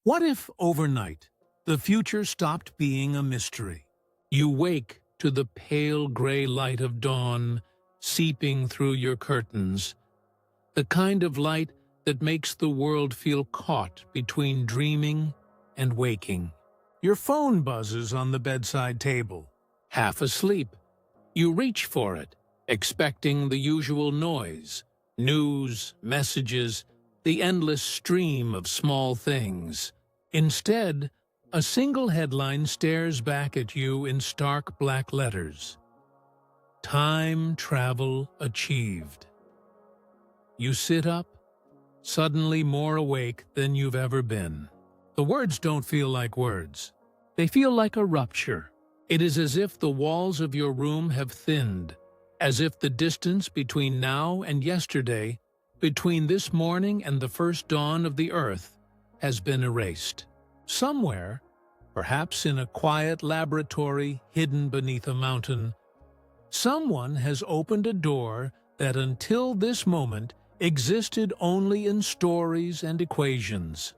What if, overnight, the future stopped being a mystery? You wake to the pale gray light of dawn seeping through your curtains, the kind of light that makes the world feel caught between dreaming and waking. Your phone buzzes on the bedside table. Half asleep, you reach for it, expecting the usual noise, news, messages, the endless stream of small things. Instead, a single headline stares back at you in stark black letters. Time travel achieved. You sit up, suddenly more awake than you've ever been. The words don't feel like words. They feel like a rupture. It is as if the walls of your room have thinned, as if the distance between now and yesterday, between this morning and the first dawn of the earth, has been erased. Somewhere, perhaps in a quiet laboratory hidden beneath a mountain, someone has opened a door that until this moment existed only in stories and equations.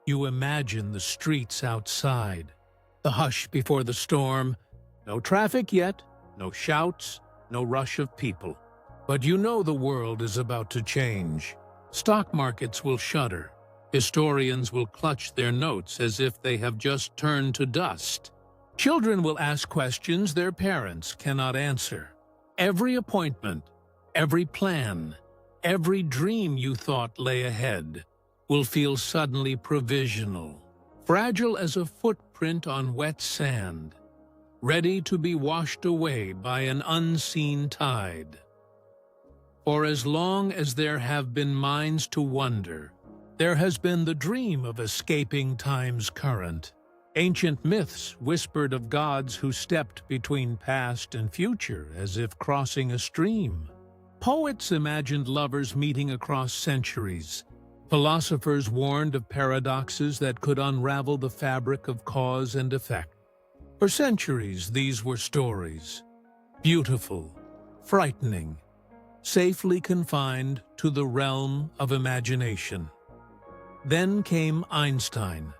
You imagine the streets outside, the hush before the storm, no traffic yet, no shouts, no rush of people. But you know the world is about to change. Stock markets will shudder. Historians will clutch their notes as if they have just turned to dust. Children will ask questions their parents cannot answer. Every appointment, every plan, every dream you thought lay ahead will feel suddenly provisional, fragile as a footprint on wet sand, ready to be washed away by an unseen tide. For as long as there have been minds to wonder, there has been the dream of escaping time's current. Ancient myths whispered of gods who stepped between past and future as if crossing a stream. Poets imagined lovers meeting across centuries. Philosophers warned of paradoxes that could unravel the fabric of cause and effect. For centuries, these were stories, beautiful, frightening, safely confined to the realm of imagination. Then came Einstein.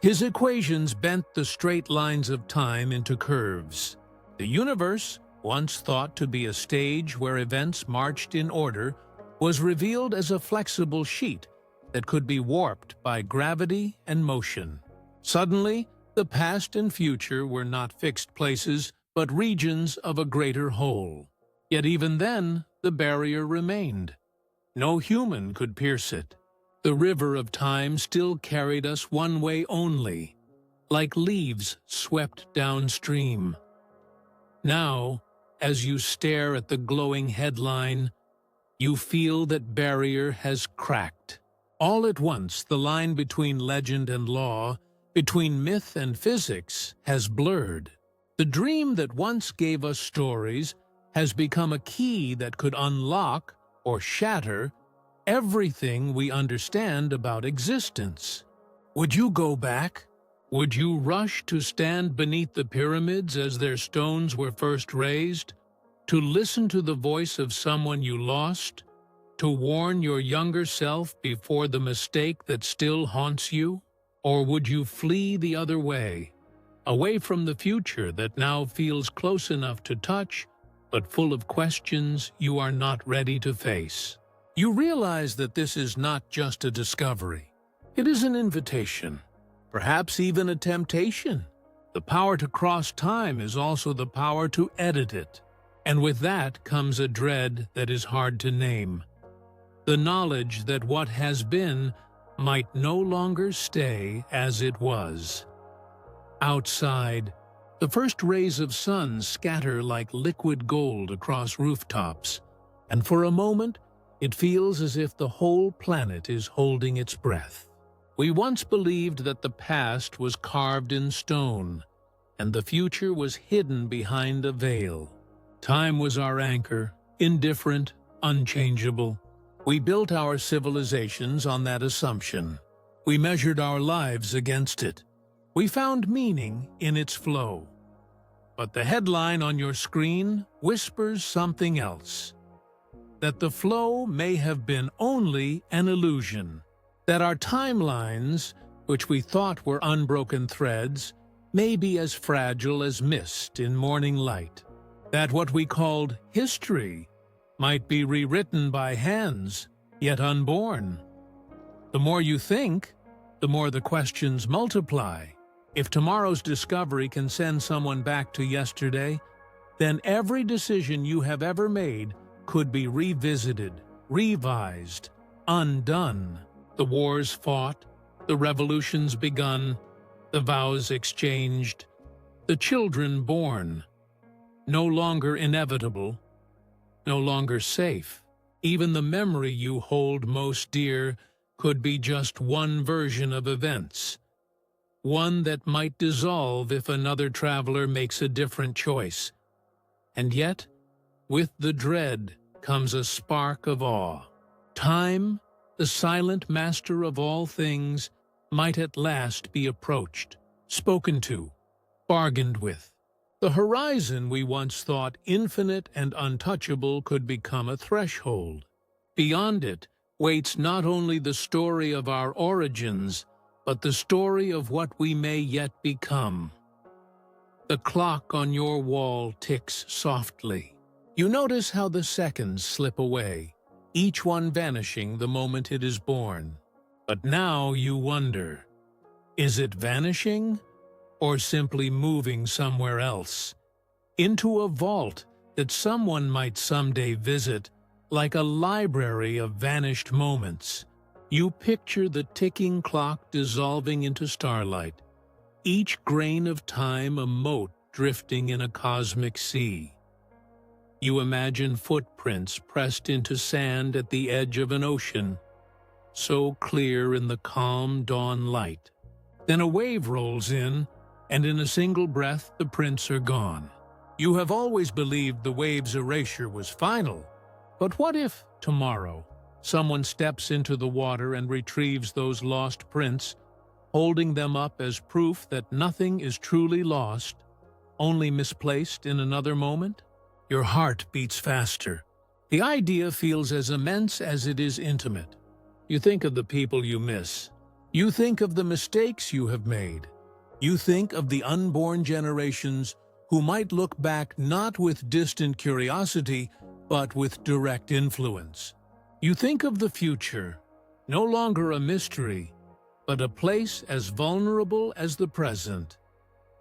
His equations bent the straight lines of time into curves. The universe, once thought to be a stage where events marched in order, was revealed as a flexible sheet that could be warped by gravity and motion. Suddenly, the past and future were not fixed places, but regions of a greater whole. Yet even then, the barrier remained. No human could pierce it. The river of time still carried us one way only, like leaves swept downstream. Now, as you stare at the glowing headline, you feel that barrier has cracked. All at once, the line between legend and law, between myth and physics, has blurred. The dream that once gave us stories has become a key that could unlock or shatter everything we understand about existence. Would you go back? Would you rush to stand beneath the pyramids as their stones were first raised? To listen to the voice of someone you lost? To warn your younger self before the mistake that still haunts you? Or would you flee the other way, away from the future that now feels close enough to touch, but full of questions you are not ready to face? You realize that this is not just a discovery. It is an invitation, perhaps even a temptation. The power to cross time is also the power to edit it. And with that comes a dread that is hard to name. The knowledge that what has been might no longer stay as it was. Outside, the first rays of sun scatter like liquid gold across rooftops, and for a moment, it feels as if the whole planet is holding its breath. We once believed that the past was carved in stone, and the future was hidden behind a veil. Time was our anchor, indifferent, unchangeable. We built our civilizations on that assumption. We measured our lives against it. We found meaning in its flow. But the headline on your screen whispers something else. That the flow may have been only an illusion, That our timelines, which we thought were unbroken threads, may be as fragile as mist in morning light. That what we called history might be rewritten by hands, yet unborn. The more you think, the more the questions multiply. If tomorrow's discovery can send someone back to yesterday, then every decision you have ever made could be revisited, revised, undone. The wars fought, the revolutions begun, the vows exchanged, the children born. No longer inevitable, no longer safe. Even the memory you hold most dear could be just one version of events, one that might dissolve if another traveler makes a different choice. And yet, with the dread comes a spark of awe. Time, the silent master of all things, might at last be approached, spoken to, bargained with. The horizon we once thought infinite and untouchable could become a threshold. Beyond it waits not only the story of our origins, but the story of what we may yet become. The clock on your wall ticks softly. You notice how the seconds slip away, each one vanishing the moment it is born. But now you wonder, is it vanishing or simply moving somewhere else? Into a vault that someone might someday visit, like a library of vanished moments. You picture the ticking clock dissolving into starlight, each grain of time a mote drifting in a cosmic sea. You imagine footprints pressed into sand at the edge of an ocean, so clear in the calm dawn light. Then a wave rolls in, and in a single breath the prints are gone. You have always believed the wave's erasure was final, but what if, tomorrow, someone steps into the water and retrieves those lost prints, holding them up as proof that nothing is truly lost, only misplaced in another moment? Your heart beats faster. The idea feels as immense as it is intimate. You think of the people you miss. You think of the mistakes you have made. You think of the unborn generations who might look back not with distant curiosity, but with direct influence. You think of the future, no longer a mystery, but a place as vulnerable as the present.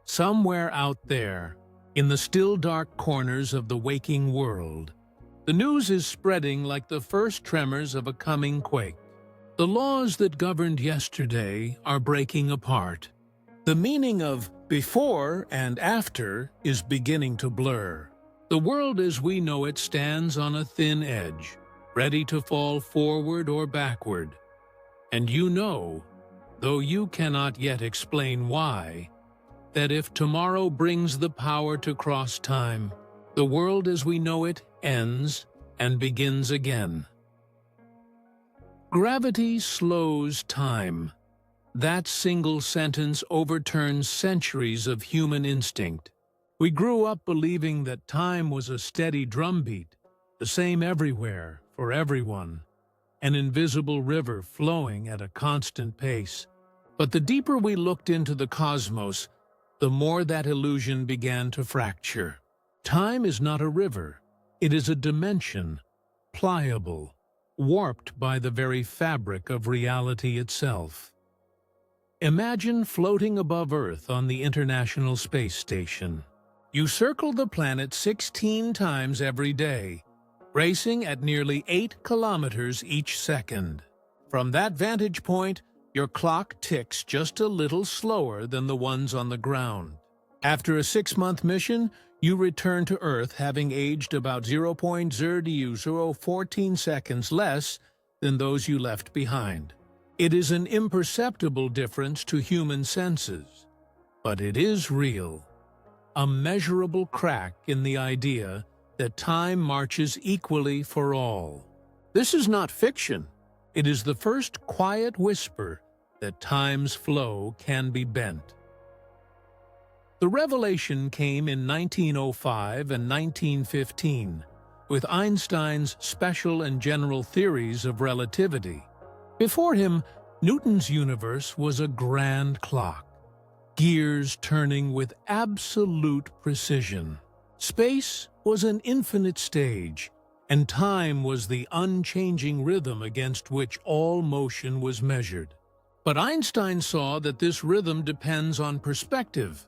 Somewhere out there, in the still dark corners of the waking world, the news is spreading like the first tremors of a coming quake. The laws that governed yesterday are breaking apart. The meaning of before and after is beginning to blur. The world as we know it stands on a thin edge, ready to fall forward or backward. And you know, though you cannot yet explain why, that if tomorrow brings the power to cross time, the world as we know it ends and begins again. Gravity slows time. That single sentence overturns centuries of human instinct. We grew up believing that time was a steady drumbeat, the same everywhere, for everyone, an invisible river flowing at a constant pace. But the deeper we looked into the cosmos, the more that illusion began to fracture. Time is not a river. It is a dimension, pliable, warped by the very fabric of reality itself. Imagine floating above Earth on the International Space Station. You circle the planet 16 times every day, racing at nearly 8 kilometers each second. From that vantage point, your clock ticks just a little slower than the ones on the ground. After a 6-month mission, you return to Earth having aged about 0.0014 seconds less than those you left behind. It is an imperceptible difference to human senses, but it is real. A measurable crack in the idea that time marches equally for all. This is not fiction. It is the first quiet whisper that time's flow can be bent. The revelation came in 1905 and 1915, with Einstein's special and general theories of relativity. Before him, Newton's universe was a grand clock, gears turning with absolute precision. Space was an infinite stage, and time was the unchanging rhythm against which all motion was measured. But Einstein saw that this rhythm depends on perspective.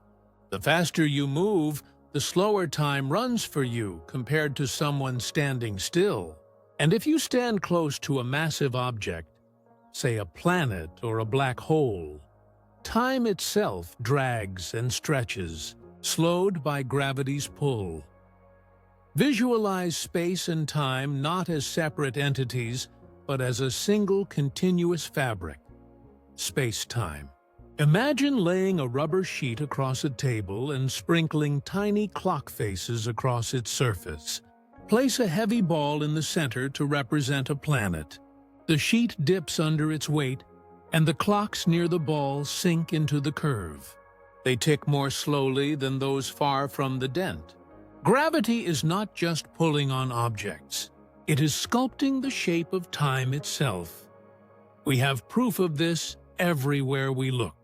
The faster you move, the slower time runs for you compared to someone standing still. And if you stand close to a massive object, say a planet or a black hole, time itself drags and stretches, slowed by gravity's pull. Visualize space and time not as separate entities, but as a single continuous fabric. Space-time. Imagine laying a rubber sheet across a table and sprinkling tiny clock faces across its surface. Place a heavy ball in the center to represent a planet. The sheet dips under its weight, and the clocks near the ball sink into the curve. They tick more slowly than those far from the dent. Gravity is not just pulling on objects. It is sculpting the shape of time itself. We have proof of this everywhere we look.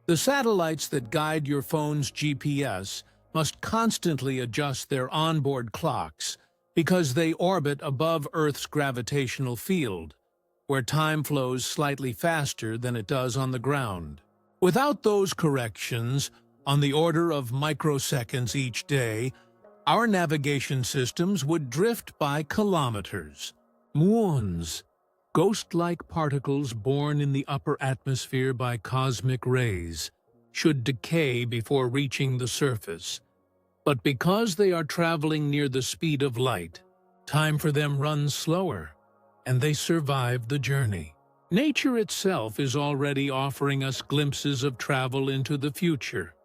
The satellites that guide your phone's GPS must constantly adjust their onboard clocks because they orbit above Earth's gravitational field, where time flows slightly faster than it does on the ground. Without those corrections, on the order of microseconds each day, our navigation systems would drift by kilometers. Muons, ghost-like particles born in the upper atmosphere by cosmic rays, should decay before reaching the surface. But because they are traveling near the speed of light, time for them runs slower, and they survive the journey. Nature itself is already offering us glimpses of travel into the future.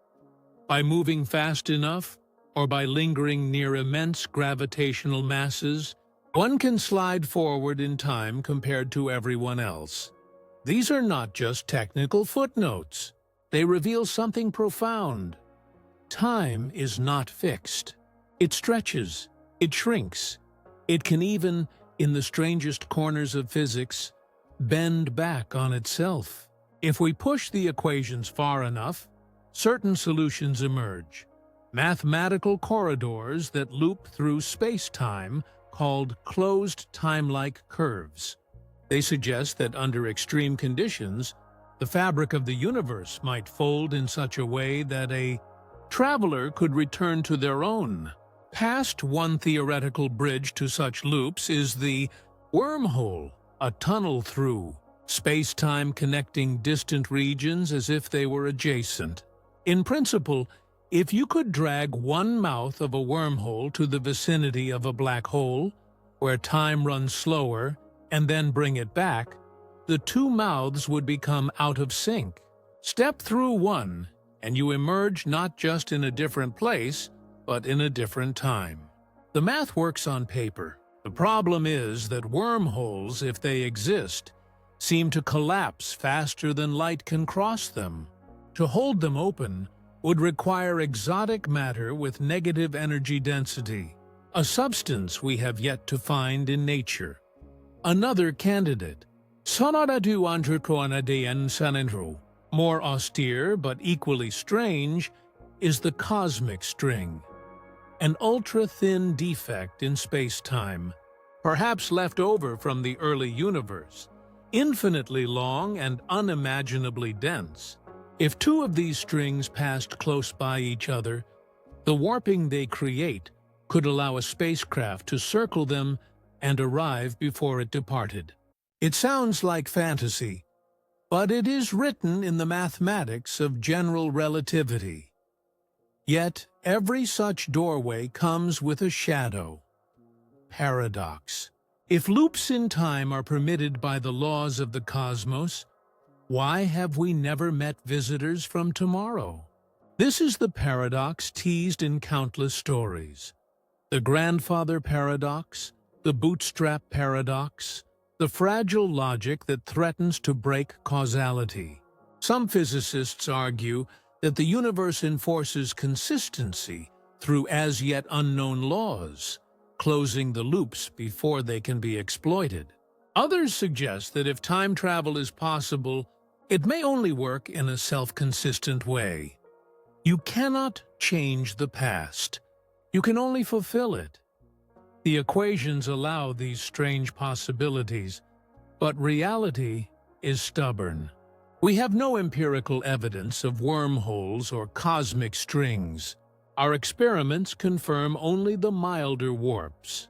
By moving fast enough, or by lingering near immense gravitational masses, one can slide forward in time compared to everyone else. These are not just technical footnotes. They reveal something profound. Time is not fixed. It stretches, it shrinks. It can even, in the strangest corners of physics, bend back on itself. If we push the equations far enough, certain solutions emerge. Mathematical corridors that loop through space-time called closed time-like curves. They suggest that under extreme conditions, the fabric of the universe might fold in such a way that a traveler could return to their own. Past one theoretical bridge to such loops is the wormhole, a tunnel through space-time connecting distant regions as if they were adjacent. In principle, if you could drag one mouth of a wormhole to the vicinity of a black hole, where time runs slower, and then bring it back, the two mouths would become out of sync. Step through one, and you emerge not just in a different place, but in a different time. The math works on paper. The problem is that wormholes, if they exist, seem to collapse faster than light can cross them. To hold them open would require exotic matter with negative energy density, a substance we have yet to find in nature. Another candidate, Sonaradu Andrikoanadian Sanenru, more austere but equally strange, is the cosmic string, an ultra-thin defect in space-time, perhaps left over from the early universe, infinitely long and unimaginably dense. If two of these strings passed close by each other, the warping they create could allow a spacecraft to circle them and arrive before it departed. It sounds like fantasy, but it is written in the mathematics of general relativity. Yet every such doorway comes with a shadow. Paradox. If loops in time are permitted by the laws of the cosmos, why have we never met visitors from tomorrow? This is the paradox teased in countless stories. The grandfather paradox, the bootstrap paradox, the fragile logic that threatens to break causality. Some physicists argue that the universe enforces consistency through as yet unknown laws, closing the loops before they can be exploited. Others suggest that if time travel is possible, it may only work in a self-consistent way. You cannot change the past. You can only fulfill it. The equations allow these strange possibilities, but reality is stubborn. We have no empirical evidence of wormholes or cosmic strings. Our experiments confirm only the milder warps.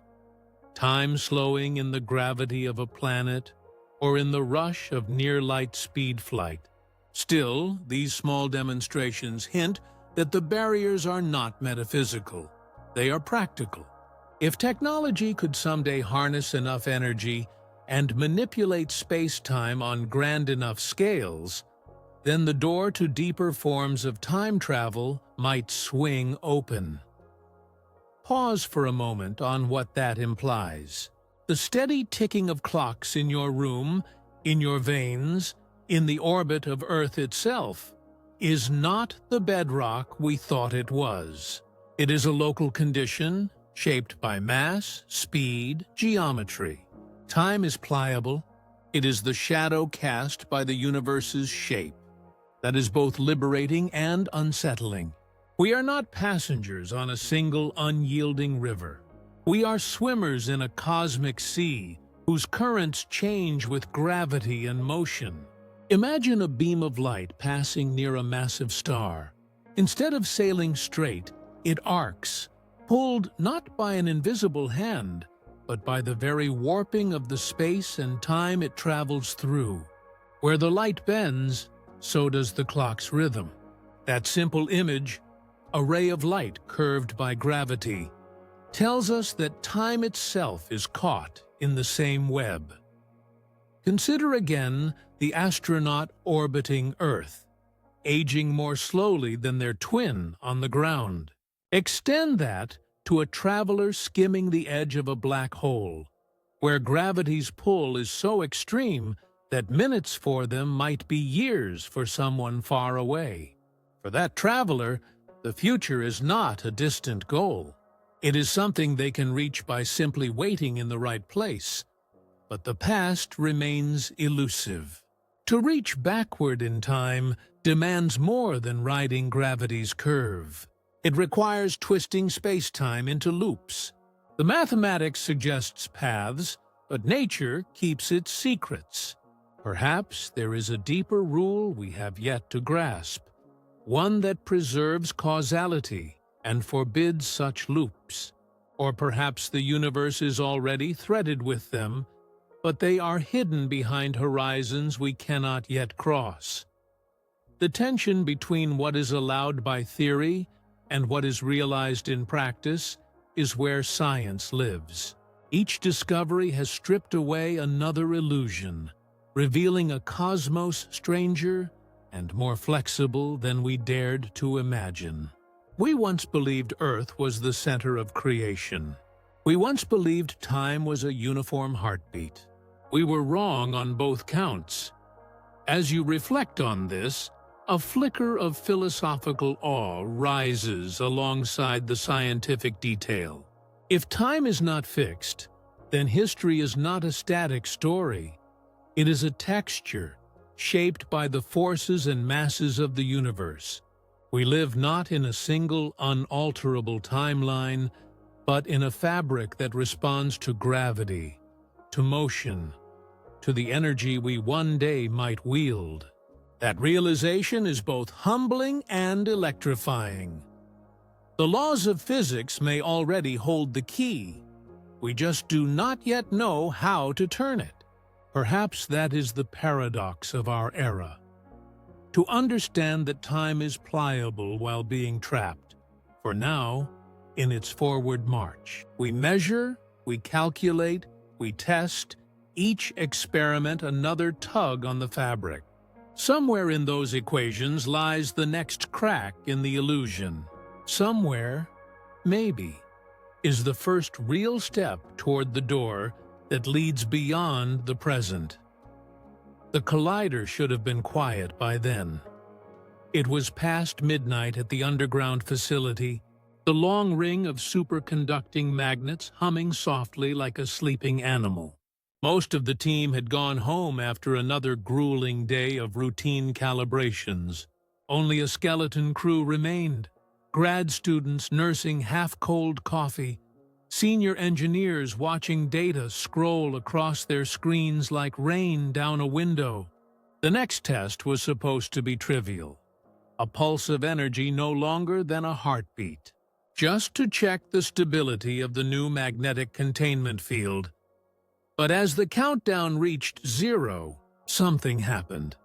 Time slowing in the gravity of a planet, or in the rush of near-light speed flight. Still, these small demonstrations hint that the barriers are not metaphysical. They are practical. If technology could someday harness enough energy and manipulate space-time on grand enough scales, then the door to deeper forms of time travel might swing open. Pause for a moment on what that implies. The steady ticking of clocks in your room, in your veins, in the orbit of Earth itself, is not the bedrock we thought it was. It is a local condition shaped by mass, speed, geometry. Time is pliable. It is the shadow cast by the universe's shape. That is both liberating and unsettling. We are not passengers on a single unyielding river. We are swimmers in a cosmic sea whose currents change with gravity and motion. Imagine a beam of light passing near a massive star. Instead of sailing straight, it arcs, pulled not by an invisible hand, but by the very warping of the space and time it travels through. Where the light bends, so does the clock's rhythm. That simple image, a ray of light curved by gravity, tells us that time itself is caught in the same web. Consider again the astronaut orbiting Earth, aging more slowly than their twin on the ground. Extend that to a traveler skimming the edge of a black hole, where gravity's pull is so extreme that minutes for them might be years for someone far away. For that traveler, the future is not a distant goal. It is something they can reach by simply waiting in the right place. But the past remains elusive. To reach backward in time demands more than riding gravity's curve. It requires twisting space-time into loops. The mathematics suggests paths, but nature keeps its secrets. Perhaps there is a deeper rule we have yet to grasp, one that preserves causality and forbids such loops. Or perhaps the universe is already threaded with them, but they are hidden behind horizons we cannot yet cross. The tension between what is allowed by theory and what is realized in practice is where science lives. Each discovery has stripped away another illusion, revealing a cosmos stranger and more flexible than we dared to imagine. We once believed Earth was the center of creation. We once believed time was a uniform heartbeat. We were wrong on both counts. As you reflect on this, a flicker of philosophical awe rises alongside the scientific detail. If time is not fixed, then history is not a static story. It is a texture, shaped by the forces and masses of the universe. We live not in a single, unalterable timeline, but in a fabric that responds to gravity, to motion, to the energy we one day might wield. That realization is both humbling and electrifying. The laws of physics may already hold the key. We just do not yet know how to turn it. Perhaps that is the paradox of our era. To understand that time is pliable while being trapped, for now, in its forward march. We measure, we calculate, we test, each experiment another tug on the fabric. Somewhere in those equations lies the next crack in the illusion. Somewhere, maybe, is the first real step toward the door that leads beyond the present. The collider should have been quiet by then. It was past midnight at the underground facility, the long ring of superconducting magnets humming softly like a sleeping animal. Most of the team had gone home after another grueling day of routine calibrations. Only a skeleton crew remained. Grad students nursing half-cold coffee, senior engineers watching data scroll across their screens like rain down a window. The next test was supposed to be trivial. A pulse of energy no longer than a heartbeat, just to check the stability of the new magnetic containment field. But as the countdown reached 0, something happened.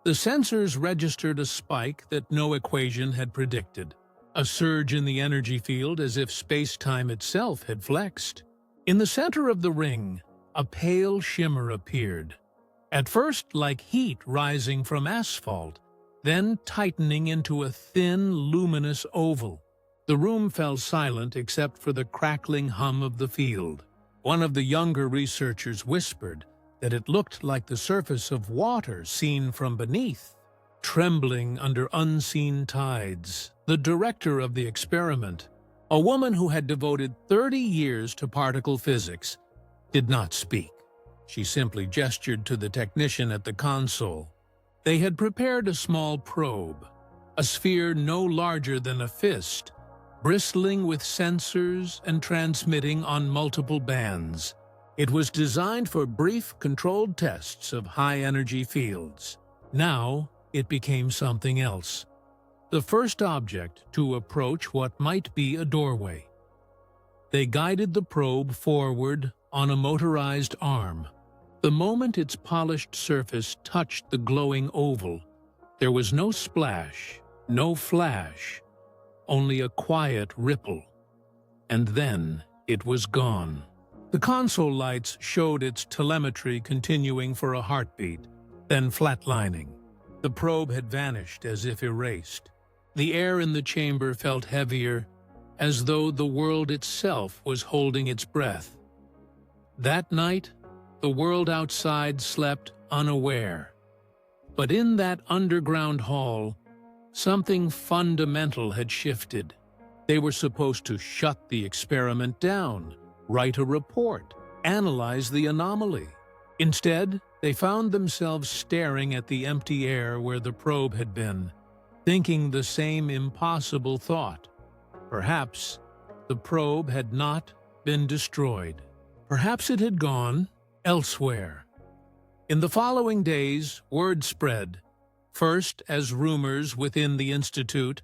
The sensors registered a spike that no equation had predicted, a surge in the energy field as if space-time itself had flexed. In the center of the ring, a pale shimmer appeared, at first like heat rising from asphalt, then tightening into a thin, luminous oval. The room fell silent except for the crackling hum of the field. One of the younger researchers whispered that it looked like the surface of water seen from beneath, trembling under unseen tides. The director of the experiment, a woman who had devoted 30 years to particle physics, did not speak. She simply gestured to the technician at the console. They had prepared a small probe, a sphere no larger than a fist, bristling with sensors and transmitting on multiple bands. It was designed for brief, controlled tests of high-energy fields. Now, it became something else. The first object to approach what might be a doorway. They guided the probe forward on a motorized arm. The moment its polished surface touched the glowing oval, there was no splash, no flash, only a quiet ripple. And then it was gone. The console lights showed its telemetry continuing for a heartbeat, then flatlining. The probe had vanished as if erased. The air in the chamber felt heavier, as though the world itself was holding its breath. That night, the world outside slept unaware. But in that underground hall, something fundamental had shifted. They were supposed to shut the experiment down, write a report, analyze the anomaly. Instead, they found themselves staring at the empty air where the probe had been, thinking the same impossible thought. Perhaps the probe had not been destroyed. Perhaps it had gone elsewhere. In the following days, word spread, first as rumors within the Institute,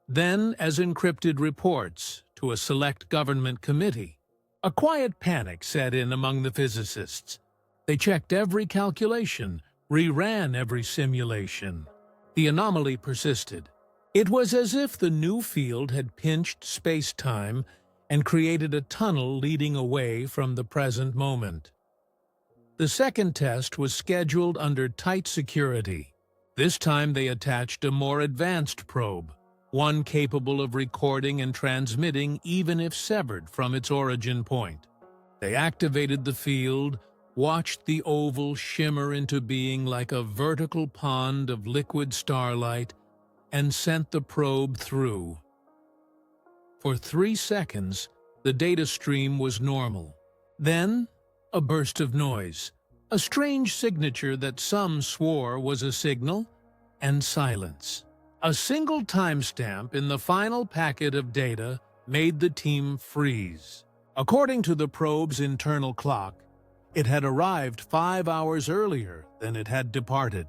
then as encrypted reports to a select government committee. A quiet panic set in among the physicists. They checked every calculation, reran every simulation. The anomaly persisted. It was as if the new field had pinched space-time and created a tunnel leading away from the present moment. The second test was scheduled under tight security. This time they attached a more advanced probe, one capable of recording and transmitting even if severed from its origin point. They activated the field, watched the oval shimmer into being like a vertical pond of liquid starlight, and sent the probe through. For 3 seconds, the data stream was normal. Then, a burst of noise, a strange signature that some swore was a signal, and silence. A single timestamp in the final packet of data made the team freeze. According to the probe's internal clock, it had arrived 5 hours earlier than it had departed.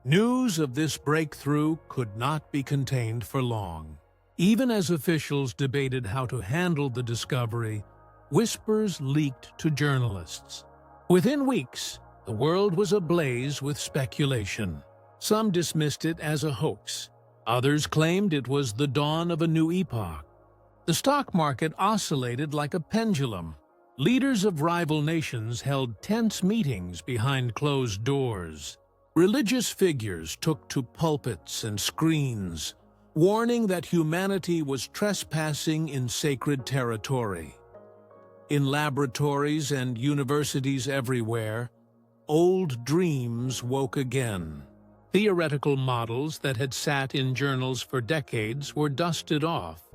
News of this breakthrough could not be contained for long. Even as officials debated how to handle the discovery, whispers leaked to journalists. Within weeks, the world was ablaze with speculation. Some dismissed it as a hoax. Others claimed it was the dawn of a new epoch. The stock market oscillated like a pendulum. Leaders of rival nations held tense meetings behind closed doors. Religious figures took to pulpits and screens, warning that humanity was trespassing in sacred territory. In laboratories and universities everywhere, old dreams woke again. Theoretical models that had sat in journals for decades were dusted off,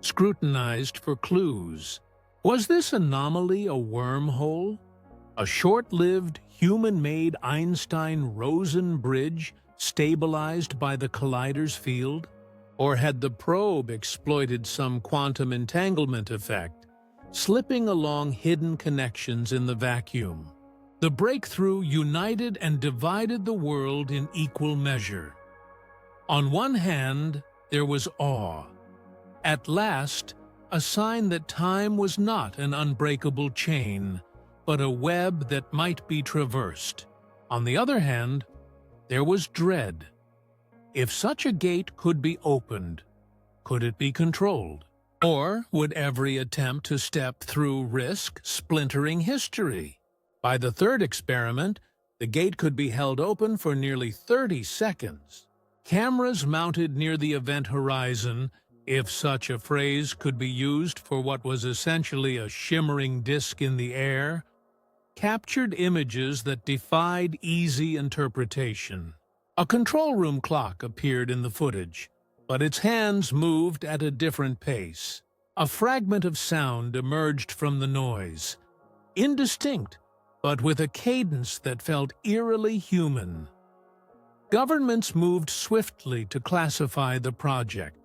scrutinized for clues. Was this anomaly a wormhole? A short-lived, human-made Einstein-Rosen bridge stabilized by the collider's field? Or had the probe exploited some quantum entanglement effect, slipping along hidden connections in the vacuum? The breakthrough united and divided the world in equal measure. On one hand, there was awe. At last, a sign that time was not an unbreakable chain, but a web that might be traversed. On the other hand, there was dread. If such a gate could be opened, could it be controlled? Or would every attempt to step through risk splintering history? By the third experiment, the gate could be held open for nearly 30 seconds. Cameras mounted near the event horizon, if such a phrase could be used for what was essentially a shimmering disk in the air, captured images that defied easy interpretation. A control room clock appeared in the footage, but its hands moved at a different pace. A fragment of sound emerged from the noise, indistinct, but with a cadence that felt eerily human. Governments moved swiftly to classify the project,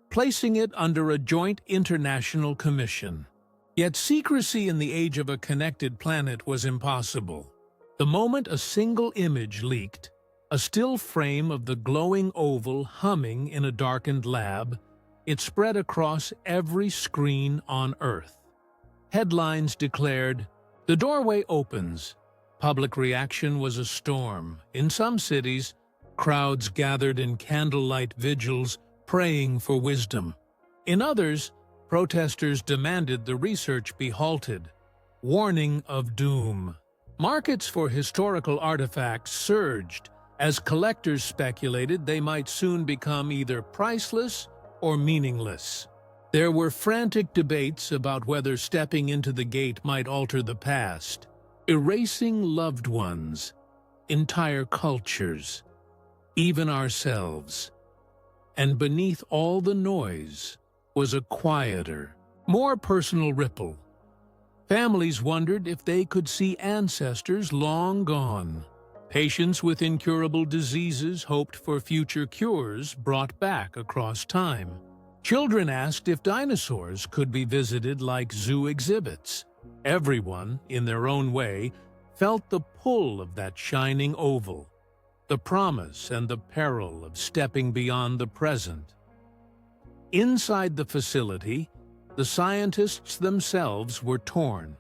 placing it under a joint international commission. Yet secrecy in the age of a connected planet was impossible. The moment a single image leaked, a still frame of the glowing oval humming in a darkened lab, it spread across every screen on Earth. Headlines declared, "The doorway opens." Public reaction was a storm. In some cities, crowds gathered in candlelight vigils, praying for wisdom. In others, protesters demanded the research be halted, warning of doom. Markets for historical artifacts surged as collectors speculated they might soon become either priceless or meaningless. There were frantic debates about whether stepping into the gate might alter the past, erasing loved ones, entire cultures, even ourselves. And beneath all the noise was a quieter, more personal ripple. Families wondered if they could see ancestors long gone. Patients with incurable diseases hoped for future cures brought back across time. Children asked if dinosaurs could be visited like zoo exhibits. Everyone, in their own way, felt the pull of that shining oval, the promise and the peril of stepping beyond the present. Inside the facility, the scientists themselves were torn.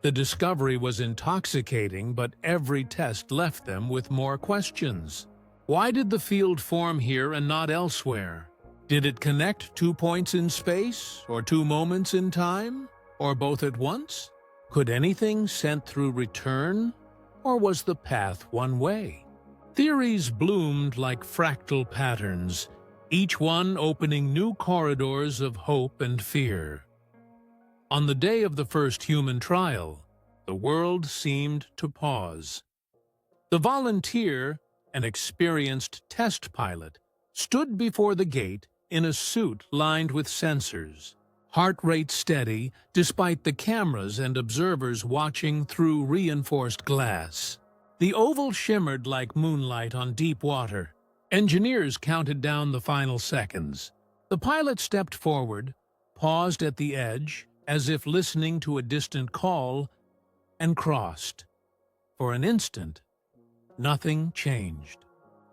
The discovery was intoxicating, but every test left them with more questions. Why did the field form here and not elsewhere? Did it connect 2 points in space, or 2 moments in time, or both at once? Could anything sent through return, or was the path one way? Theories bloomed like fractal patterns, each one opening new corridors of hope and fear. On the day of the first human trial, the world seemed to pause. The volunteer, an experienced test pilot, stood before the gate in a suit lined with sensors, heart rate steady despite the cameras and observers watching through reinforced glass. The oval shimmered like moonlight on deep water. Engineers counted down the final seconds. The pilot stepped forward, paused at the edge, as if listening to a distant call, and crossed. For an instant, nothing changed.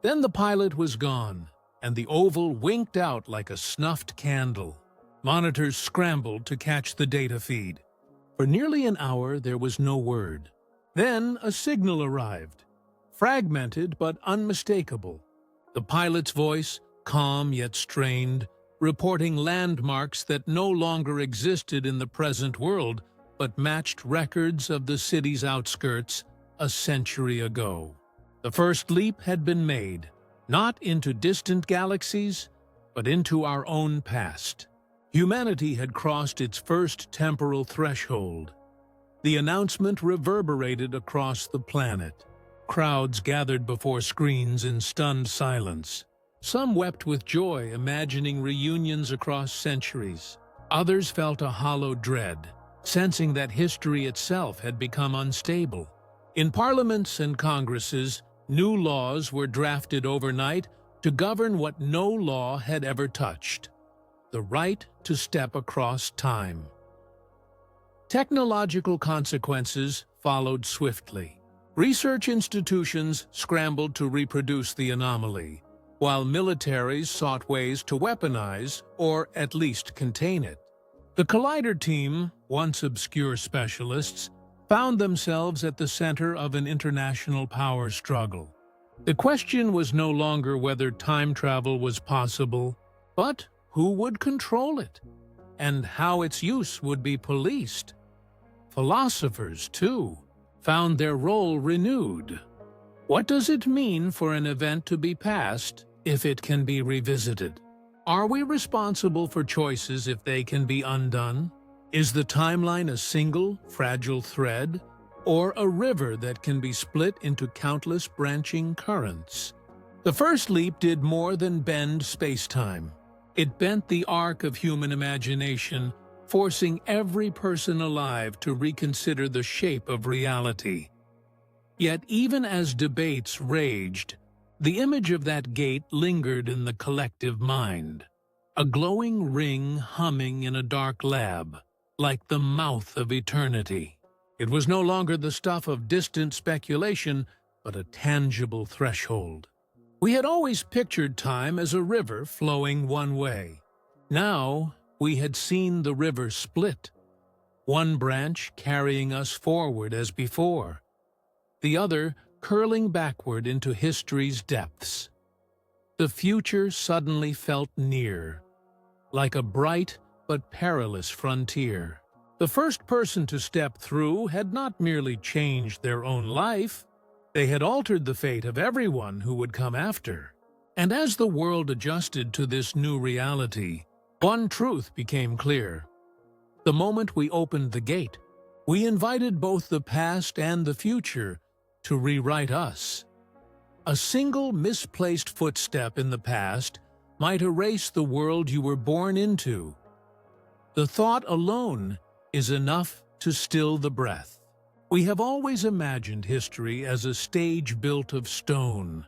Then the pilot was gone, and the oval winked out like a snuffed candle. Monitors scrambled to catch the data feed. For nearly an hour, there was no word. Then a signal arrived, fragmented but unmistakable. The pilot's voice, calm yet strained, reporting landmarks that no longer existed in the present world, but matched records of the city's outskirts a century ago. The first leap had been made, not into distant galaxies, but into our own past. Humanity had crossed its first temporal threshold. The announcement reverberated across the planet. Crowds gathered before screens in stunned silence. Some wept with joy, imagining reunions across centuries. Others felt a hollow dread, sensing that history itself had become unstable. In parliaments and congresses, new laws were drafted overnight to govern what no law had ever touched: the right to step across time. Technological consequences followed swiftly. Research institutions scrambled to reproduce the anomaly, while militaries sought ways to weaponize or at least contain it. The Collider team, once obscure specialists, found themselves at the center of an international power struggle. The question was no longer whether time travel was possible, but who would control it, and how its use would be policed. Philosophers, too, found their role renewed. What does it mean for an event to be past if it can be revisited? Are we responsible for choices if they can be undone? Is the timeline a single, fragile thread, or a river that can be split into countless branching currents? The first leap did more than bend space-time. It bent the arc of human imagination, forcing every person alive to reconsider the shape of reality. Yet even as debates raged, the image of that gate lingered in the collective mind, a glowing ring humming in a dark lab, like the mouth of eternity. It was no longer the stuff of distant speculation, but a tangible threshold. We had always pictured time as a river flowing one way. Now we had seen the river split, one branch carrying us forward as before, the other curling backward into history's depths. The future suddenly felt near, like a bright but perilous frontier. The first person to step through had not merely changed their own life, they had altered the fate of everyone who would come after. And as the world adjusted to this new reality, one truth became clear. The moment we opened the gate, we invited both the past and the future to rewrite us. A single misplaced footstep in the past might erase the world you were born into. The thought alone is enough to still the breath. We have always imagined history as a stage built of stone,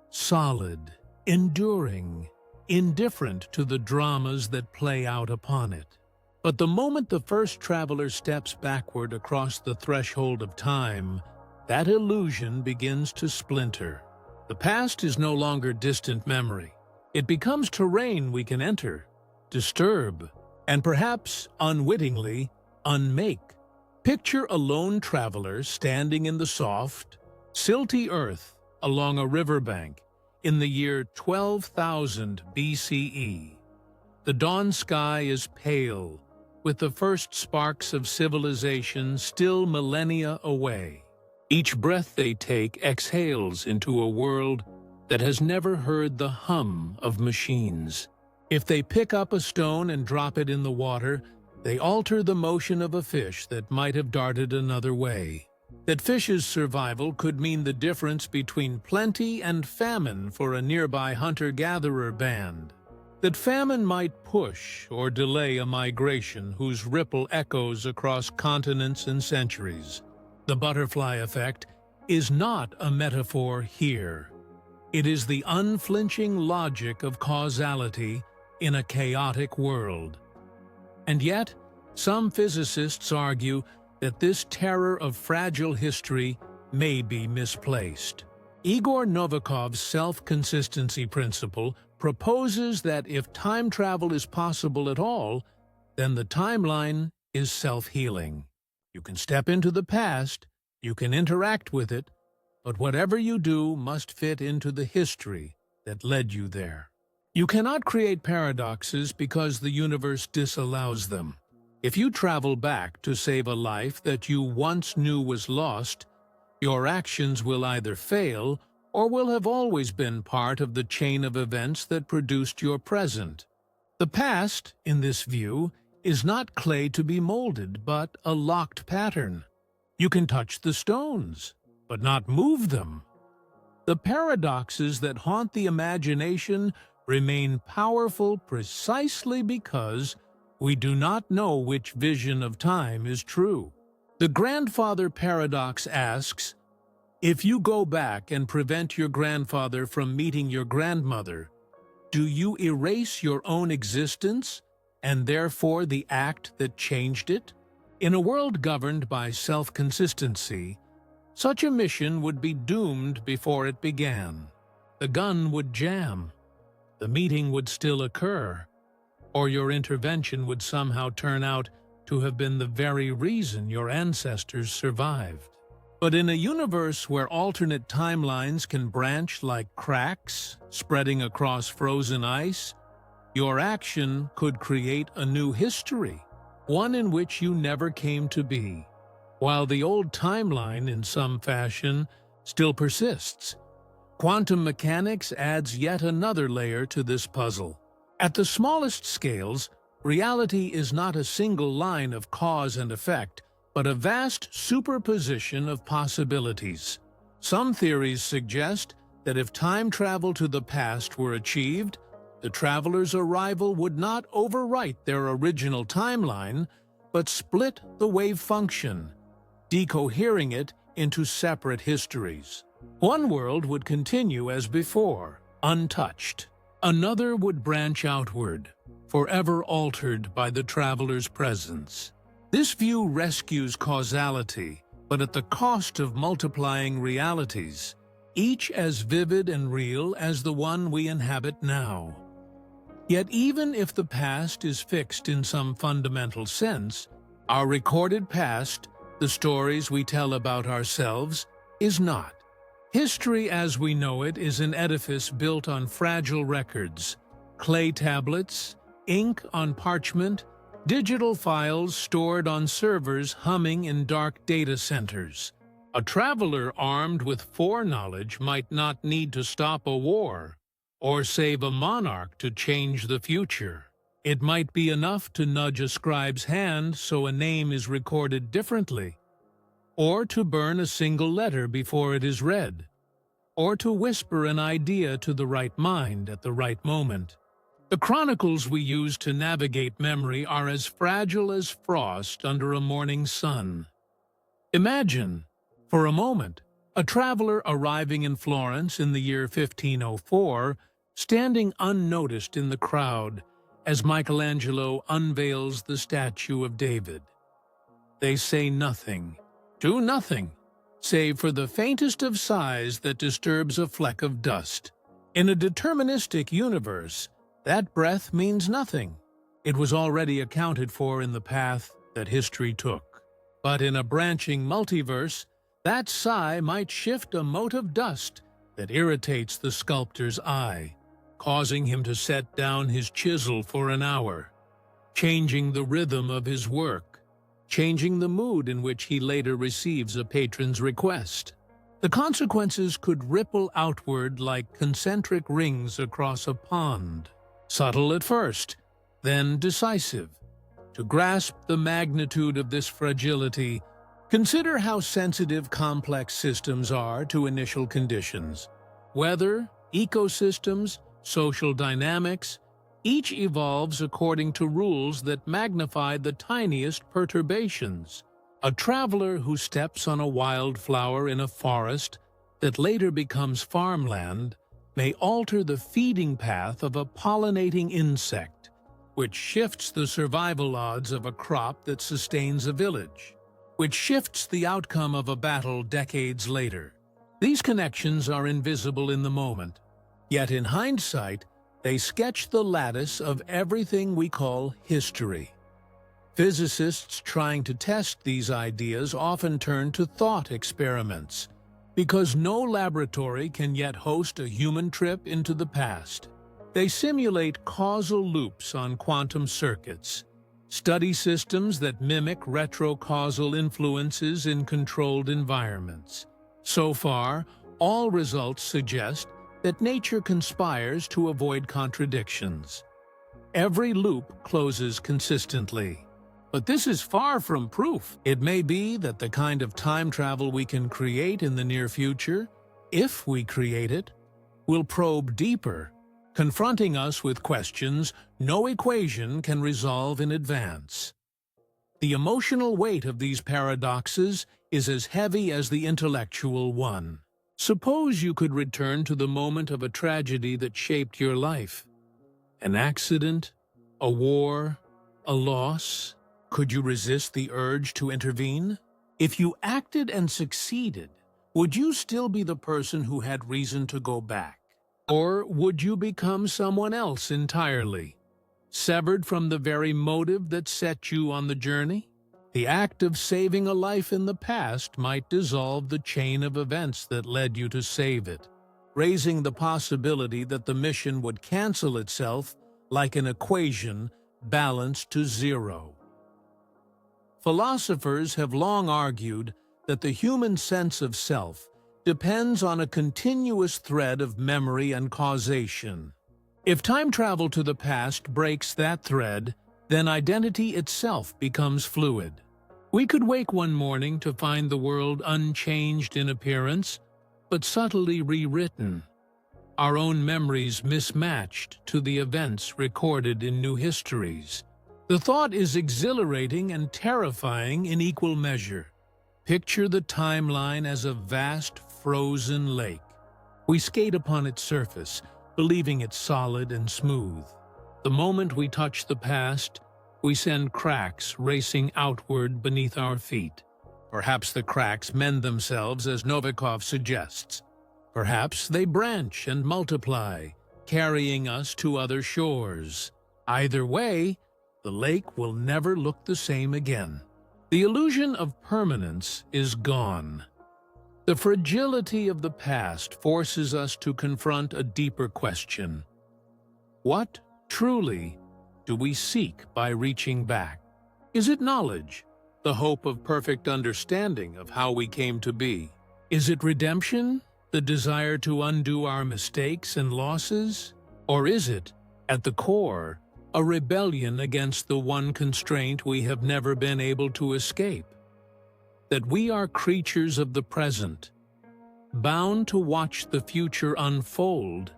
solid, enduring, indifferent to the dramas that play out upon it. But the moment the first traveler steps backward across the threshold of time, that illusion begins to splinter. The past is no longer distant memory. It becomes terrain we can enter, disturb, and perhaps, unwittingly, unmake. Picture a lone traveler standing in the soft, silty earth along a riverbank in the year 12,000 BCE. The dawn sky is pale, with the first sparks of civilization still millennia away. Each breath they take exhales into a world that has never heard the hum of machines. If they pick up a stone and drop it in the water, they alter the motion of a fish that might have darted another way. That fish's survival could mean the difference between plenty and famine for a nearby hunter-gatherer band. That famine might push or delay a migration whose ripple echoes across continents and centuries. The butterfly effect is not a metaphor here. It is the unflinching logic of causality in a chaotic world. And yet, some physicists argue that this terror of fragile history may be misplaced. Igor Novikov's self-consistency principle proposes that if time travel is possible at all, then the timeline is self-healing. You can step into the past, you can interact with it, but whatever you do must fit into the history that led you there. You cannot create paradoxes because the universe disallows them. If you travel back to save a life that you once knew was lost, your actions will either fail or will have always been part of the chain of events that produced your present. The past, in this view, is not clay to be molded, but a locked pattern. You can touch the stones, but not move them. The paradoxes that haunt the imagination remain powerful precisely because we do not know which vision of time is true. The grandfather paradox asks, If you go back and prevent your grandfather from meeting your grandmother, do you erase your own existence and therefore the act that changed it? In a world governed by self-consistency, such a mission would be doomed before it began. The gun would jam, the meeting would still occur, or your intervention would somehow turn out to have been the very reason your ancestors survived. But in a universe where alternate timelines can branch like cracks spreading across frozen ice, your action could create a new history, one in which you never came to be, while the old timeline, in some fashion, still persists. Quantum mechanics adds yet another layer to this puzzle. At the smallest scales, reality is not a single line of cause and effect, but a vast superposition of possibilities. Some theories suggest that if time travel to the past were achieved, the traveler's arrival would not overwrite their original timeline, but split the wave function, decohering it into separate histories. One world would continue as before, untouched. Another would branch outward, forever altered by the traveler's presence. This view rescues causality, but at the cost of multiplying realities, each as vivid and real as the one we inhabit now. Yet even if the past is fixed in some fundamental sense, our recorded past, the stories we tell about ourselves, is not. History as we know it is an edifice built on fragile records, clay tablets, ink on parchment, digital files stored on servers humming in dark data centers. A traveler armed with foreknowledge might not need to stop a war or save a monarch to change the future. It might be enough to nudge a scribe's hand so a name is recorded differently, or to burn a single letter before it is read, or to whisper an idea to the right mind at the right moment. The chronicles we use to navigate memory are as fragile as frost under a morning sun. Imagine, for a moment, a traveler arriving in Florence in the year 1504, standing unnoticed in the crowd as Michelangelo unveils the statue of David. They say nothing, do nothing, save for the faintest of sighs that disturbs a fleck of dust. In a deterministic universe, that breath means nothing. It was already accounted for in the path that history took. But in a branching multiverse, that sigh might shift a mote of dust that irritates the sculptor's eye, causing him to set down his chisel for an hour, changing the rhythm of his work, changing the mood in which he later receives a patron's request. The consequences could ripple outward like concentric rings across a pond. Subtle at first, then decisive. To grasp the magnitude of this fragility, consider how sensitive complex systems are to initial conditions. Weather, ecosystems, social dynamics, each evolves according to rules that magnify the tiniest perturbations. A traveler who steps on a wildflower in a forest that later becomes farmland may alter the feeding path of a pollinating insect, which shifts the survival odds of a crop that sustains a village, which shifts the outcome of a battle decades later. These connections are invisible in the moment, yet in hindsight, they sketch the lattice of everything we call history. Physicists trying to test these ideas often turn to thought experiments, because no laboratory can yet host a human trip into the past. They simulate causal loops on quantum circuits, study systems that mimic retrocausal influences in controlled environments. So far, all results suggest that nature conspires to avoid contradictions. Every loop closes consistently. But this is far from proof. It may be that the kind of time travel we can create in the near future, if we create it, will probe deeper, confronting us with questions no equation can resolve in advance. The emotional weight of these paradoxes is as heavy as the intellectual one. Suppose you could return to the moment of a tragedy that shaped your life. An accident, a war, a loss. Could you resist the urge to intervene? If you acted and succeeded, would you still be the person who had reason to go back? Or would you become someone else entirely, severed from the very motive that set you on the journey? The act of saving a life in the past might dissolve the chain of events that led you to save it, raising the possibility that the mission would cancel itself like an equation balanced to zero. Philosophers have long argued that the human sense of self depends on a continuous thread of memory and causation. If time travel to the past breaks that thread, then identity itself becomes fluid. We could wake one morning to find the world unchanged in appearance, but subtly rewritten, our own memories mismatched to the events recorded in new histories. The thought is exhilarating and terrifying in equal measure. Picture the timeline as a vast frozen lake. We skate upon its surface, believing it solid and smooth. The moment we touch the past, we send cracks racing outward beneath our feet. Perhaps the cracks mend themselves as Novikov suggests. Perhaps they branch and multiply, carrying us to other shores. Either way, the lake will never look the same again. The illusion of permanence is gone. The fragility of the past forces us to confront a deeper question. What, truly, do we seek by reaching back? Is it knowledge, the hope of perfect understanding of how we came to be? Is it redemption, the desire to undo our mistakes and losses? Or is it, at the core, a rebellion against the one constraint we have never been able to escape? That we are creatures of the present, bound to watch the future unfold,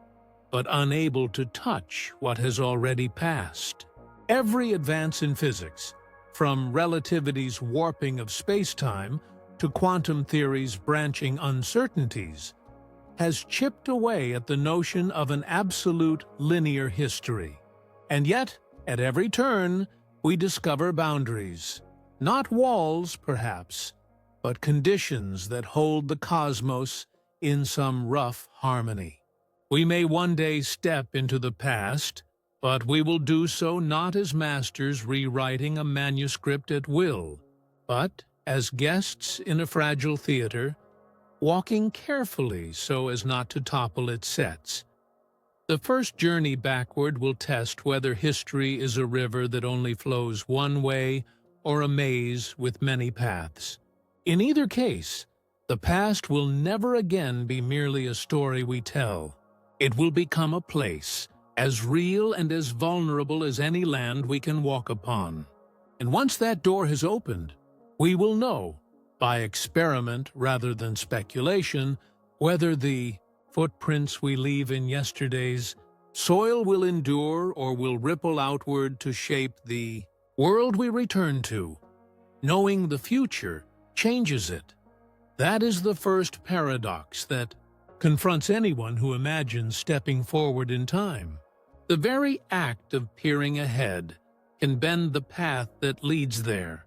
but unable to touch what has already passed. Every advance in physics, from relativity's warping of space-time to quantum theory's branching uncertainties, has chipped away at the notion of an absolute linear history. And yet, at every turn, we discover boundaries. Not walls, perhaps, but conditions that hold the cosmos in some rough harmony. We may one day step into the past, but we will do so not as masters rewriting a manuscript at will, but as guests in a fragile theater, walking carefully so as not to topple its sets. The first journey backward will test whether history is a river that only flows one way or a maze with many paths. In either case, the past will never again be merely a story we tell. It will become a place, as real and as vulnerable as any land we can walk upon. And once that door has opened, we will know, by experiment rather than speculation, whether the footprints we leave in yesterday's soil will endure or will ripple outward to shape the world we return to. Knowing the future changes it. That is the first paradox that confronts anyone who imagines stepping forward in time. The very act of peering ahead can bend the path that leads there,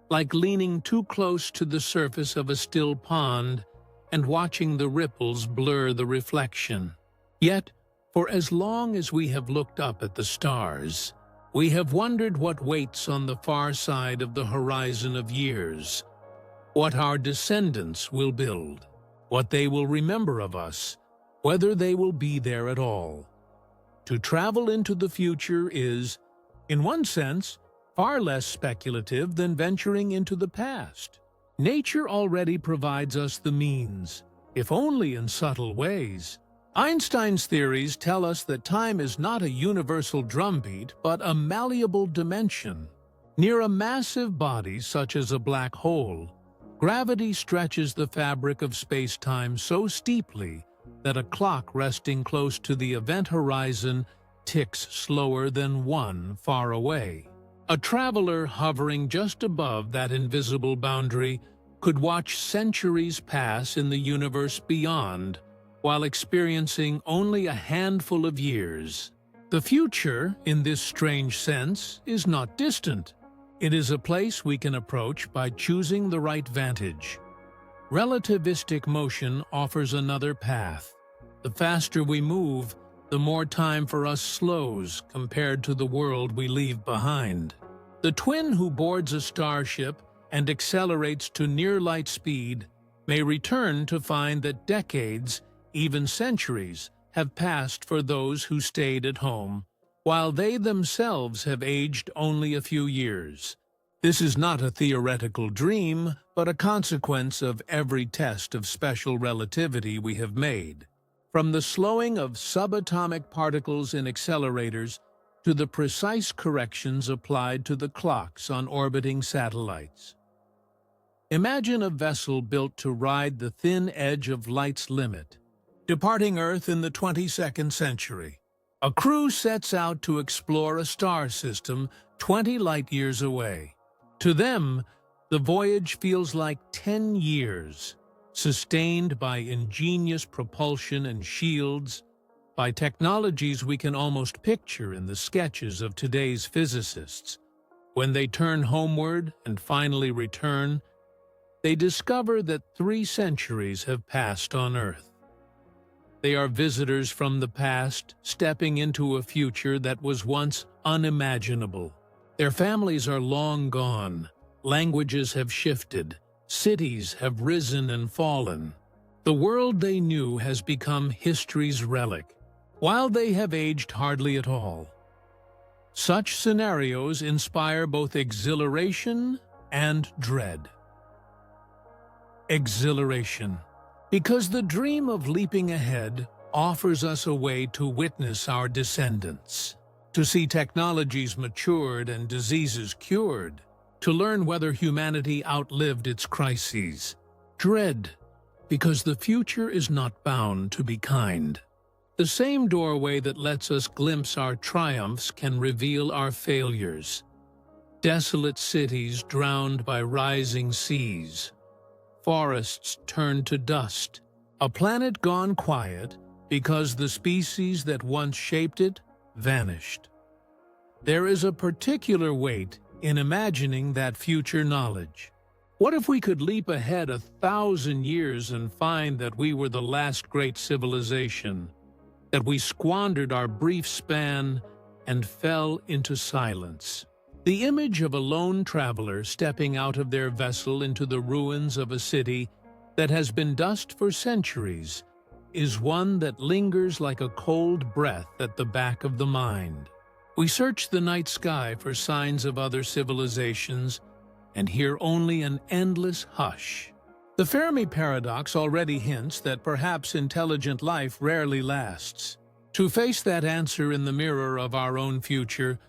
like leaning too close to the surface of a still pond and watching the ripples blur the reflection. Yet, for as long as we have looked up at the stars, we have wondered what waits on the far side of the horizon of years, what our descendants will build, what they will remember of us, whether they will be there at all. To travel into the future is, in one sense, far less speculative than venturing into the past. Nature already provides us the means, if only in subtle ways. Einstein's theories tell us that time is not a universal drumbeat, but a malleable dimension. Near a massive body such as a black hole, gravity stretches the fabric of space-time so steeply that a clock resting close to the event horizon ticks slower than one far away. A traveler hovering just above that invisible boundary could watch centuries pass in the universe beyond while experiencing only a handful of years. The future, in this strange sense, is not distant. It is a place we can approach by choosing the right vantage. Relativistic motion offers another path. The faster we move, the more time for us slows compared to the world we leave behind. The twin who boards a starship and accelerates to near-light speed may return to find that decades, even centuries, have passed for those who stayed at home, while they themselves have aged only a few years. This is not a theoretical dream, but a consequence of every test of special relativity we have made. From the slowing of subatomic particles in accelerators to the precise corrections applied to the clocks on orbiting satellites. Imagine a vessel built to ride the thin edge of light's limit, departing Earth in the 22nd century. A crew sets out to explore a star system 20 light-years away. To them, the voyage feels like 10 years, sustained by ingenious propulsion and shields, by technologies we can almost picture in the sketches of today's physicists. When they turn homeward and finally return, they discover that 3 centuries have passed on Earth. They are visitors from the past, stepping into a future that was once unimaginable. Their families are long gone, languages have shifted, cities have risen and fallen. The world they knew has become history's relic, while they have aged hardly at all. Such scenarios inspire both exhilaration and dread. Exhilaration. Because the dream of leaping ahead offers us a way to witness our descendants, to see technologies matured and diseases cured, to learn whether humanity outlived its crises. Dread, because the future is not bound to be kind. The same doorway that lets us glimpse our triumphs can reveal our failures. Desolate cities drowned by rising seas. Forests turned to dust. A planet gone quiet because the species that once shaped it vanished. There is a particular weight in imagining that future knowledge. What if we could leap ahead 1,000 years and find that we were the last great civilization, that we squandered our brief span and fell into silence? The image of a lone traveler stepping out of their vessel into the ruins of a city that has been dust for centuries is one that lingers like a cold breath at the back of the mind. We search the night sky for signs of other civilizations and hear only an endless hush. The Fermi paradox already hints that perhaps intelligent life rarely lasts. To face that answer in the mirror of our own future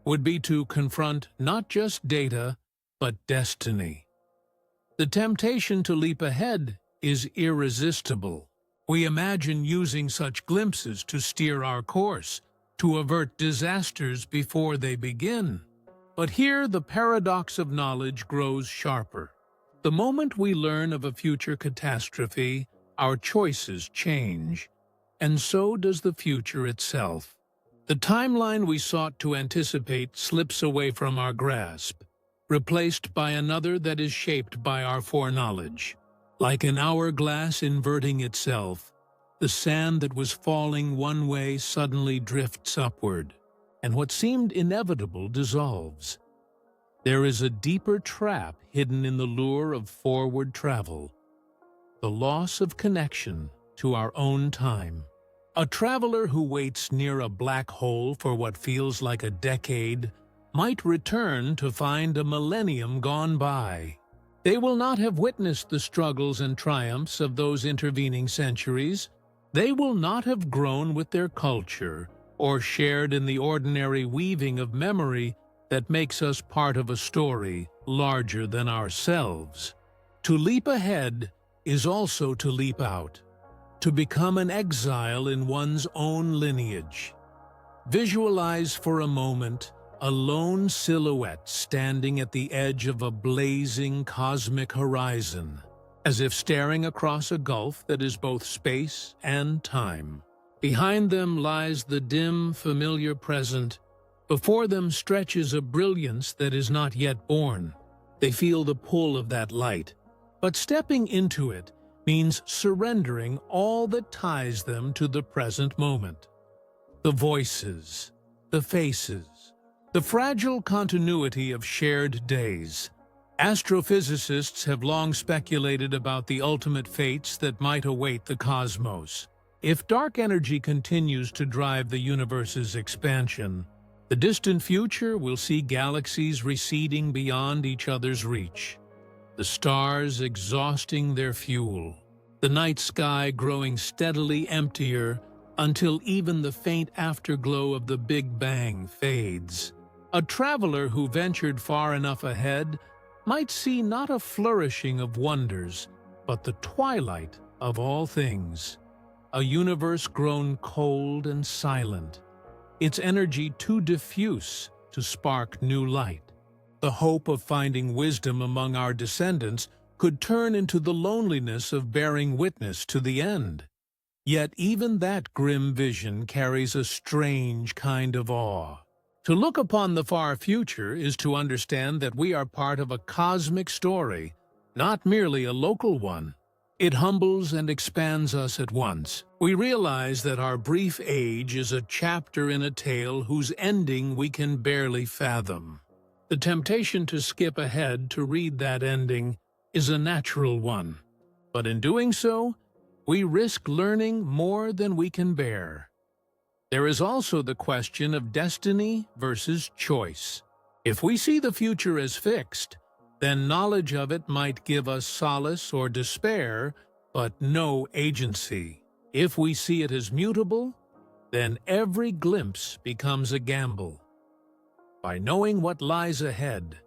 would be to confront not just data, but destiny. The temptation to leap ahead is irresistible. We imagine using such glimpses to steer our course, to avert disasters before they begin. But here the paradox of knowledge grows sharper. The moment we learn of a future catastrophe, our choices change, and so does the future itself. The timeline we sought to anticipate slips away from our grasp, replaced by another that is shaped by our foreknowledge. Like an hourglass inverting itself, the sand that was falling one way suddenly drifts upward, and what seemed inevitable dissolves. There is a deeper trap hidden in the lure of forward travel, the loss of connection to our own time. A traveler who waits near a black hole for what feels like a decade might return to find a millennium gone by. They will not have witnessed the struggles and triumphs of those intervening centuries. They will not have grown with their culture or shared in the ordinary weaving of memory that makes us part of a story larger than ourselves. To leap ahead is also to leap out, to become an exile in one's own lineage. Visualize for a moment a lone silhouette standing at the edge of a blazing cosmic horizon, as if staring across a gulf that is both space and time. Behind them lies the dim, familiar present. Before them stretches a brilliance that is not yet born. They feel the pull of that light, but stepping into it means surrendering all that ties them to the present moment. The voices, the faces, the fragile continuity of shared days. Astrophysicists have long speculated about the ultimate fates that might await the cosmos. If dark energy continues to drive the universe's expansion, the distant future will see galaxies receding beyond each other's reach, the stars exhausting their fuel, the night sky growing steadily emptier until even the faint afterglow of the Big Bang fades. A traveler who ventured far enough ahead might see not a flourishing of wonders, but the twilight of all things. A universe grown cold and silent, its energy too diffuse to spark new light. The hope of finding wisdom among our descendants could turn into the loneliness of bearing witness to the end. Yet even that grim vision carries a strange kind of awe. To look upon the far future is to understand that we are part of a cosmic story, not merely a local one. It humbles and expands us at once. We realize that our brief age is a chapter in a tale whose ending we can barely fathom. The temptation to skip ahead to read that ending is a natural one, but in doing so, we risk learning more than we can bear. There is also the question of destiny versus choice. If we see the future as fixed, then knowledge of it might give us solace or despair, but no agency. If we see it as mutable, then every glimpse becomes a gamble. By knowing what lies ahead,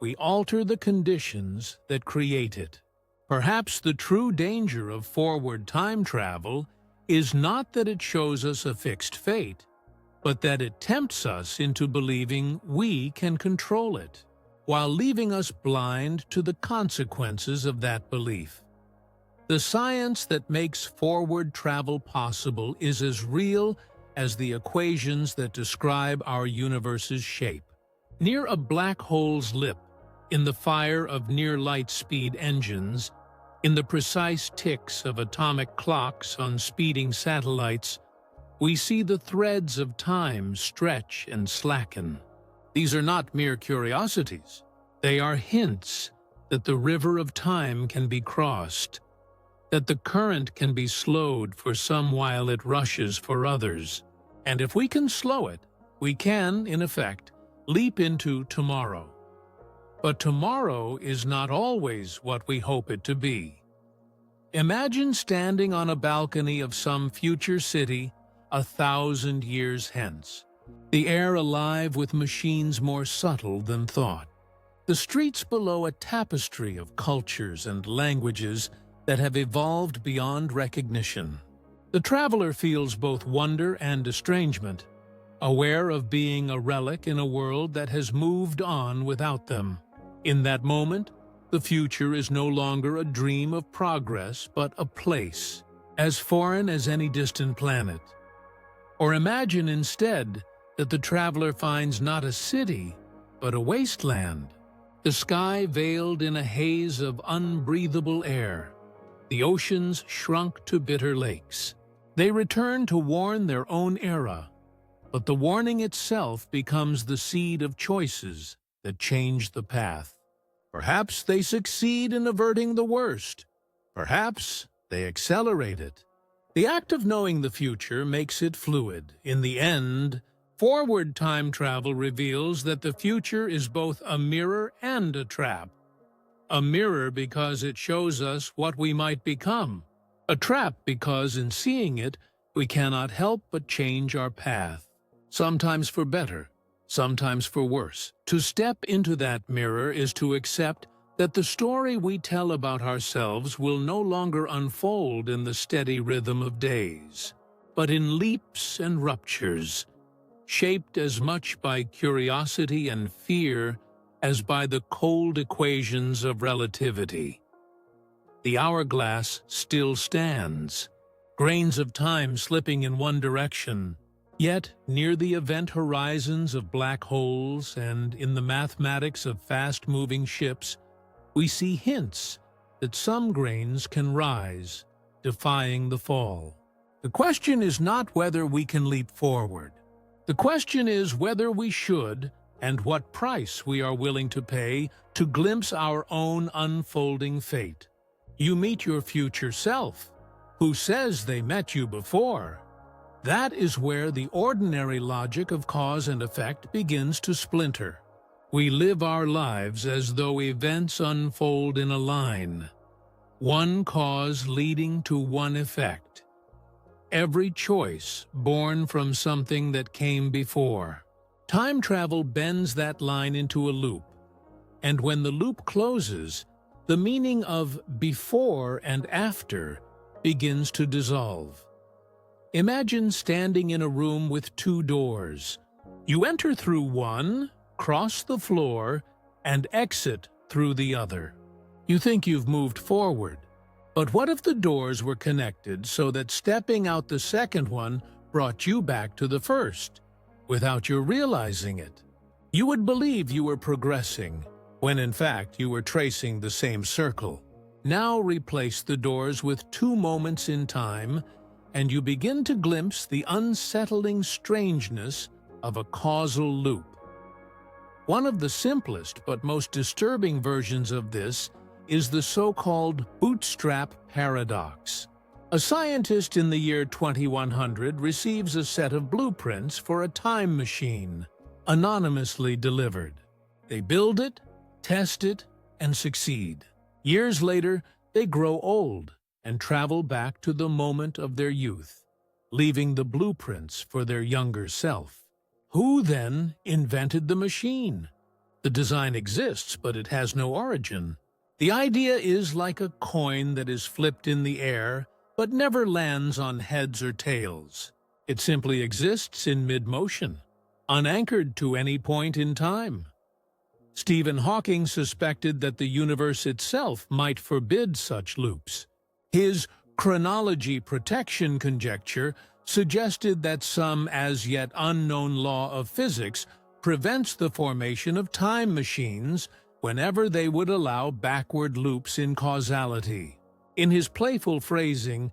we alter the conditions that create it. Perhaps the true danger of forward time travel is not that it shows us a fixed fate, but that it tempts us into believing we can control it, while leaving us blind to the consequences of that belief. The science that makes forward travel possible is as real as the equations that describe our universe's shape. Near a black hole's lip, in the fire of near-light-speed engines, in the precise ticks of atomic clocks on speeding satellites, we see the threads of time stretch and slacken. These are not mere curiosities. They are hints that the river of time can be crossed, that the current can be slowed for some while it rushes for others. And if we can slow it, we can, in effect, leap into tomorrow. But tomorrow is not always what we hope it to be. Imagine standing on a balcony of some future city 1,000 years hence, the air alive with machines more subtle than thought, the streets below a tapestry of cultures and languages that have evolved beyond recognition. The traveler feels both wonder and estrangement, aware of being a relic in a world that has moved on without them. In that moment, the future is no longer a dream of progress, but a place, as foreign as any distant planet. Or imagine instead that the traveler finds not a city, but a wasteland, the sky veiled in a haze of unbreathable air, the oceans shrunk to bitter lakes. They return to warn their own era, but the warning itself becomes the seed of choices that change the path. Perhaps they succeed in averting the worst. Perhaps they accelerate it. The act of knowing the future makes it fluid. In the end, forward time travel reveals that the future is both a mirror and a trap. A mirror because it shows us what we might become. A trap because in seeing it, we cannot help but change our path. Sometimes for better, sometimes for worse. To step into that mirror is to accept that the story we tell about ourselves will no longer unfold in the steady rhythm of days, but in leaps and ruptures, shaped as much by curiosity and fear as by the cold equations of relativity. The hourglass still stands, grains of time slipping in one direction, yet near the event horizons of black holes and in the mathematics of fast-moving ships, we see hints that some grains can rise, defying the fall. The question is not whether we can leap forward. The question is whether we should, and what price we are willing to pay to glimpse our own unfolding fate. You meet your future self, who says they met you before. That is where the ordinary logic of cause and effect begins to splinter. We live our lives as though events unfold in a line, one cause leading to one effect. Every choice born from something that came before. Time travel bends that line into a loop, and when the loop closes, the meaning of before and after begins to dissolve. Imagine standing in a room with two doors. You enter through one, cross the floor, and exit through the other. You think you've moved forward, but what if the doors were connected so that stepping out the second one brought you back to the first, without you realizing it? You would believe you were progressing, when in fact you were tracing the same circle. Now replace the doors with two moments in time, and you begin to glimpse the unsettling strangeness of a causal loop. One of the simplest but most disturbing versions of this is the so-called bootstrap paradox. A scientist in the year 2100 receives a set of blueprints for a time machine, anonymously delivered. They build it, test it, and succeed. Years later, they grow old and travel back to the moment of their youth, leaving the blueprints for their younger self. Who, then, invented the machine? The design exists, but it has no origin. The idea is like a coin that is flipped in the air, but never lands on heads or tails. It simply exists in mid-motion, unanchored to any point in time. Stephen Hawking suspected that the universe itself might forbid such loops. His chronology protection conjecture suggested that some as yet unknown law of physics prevents the formation of time machines whenever they would allow backward loops in causality. In his playful phrasing,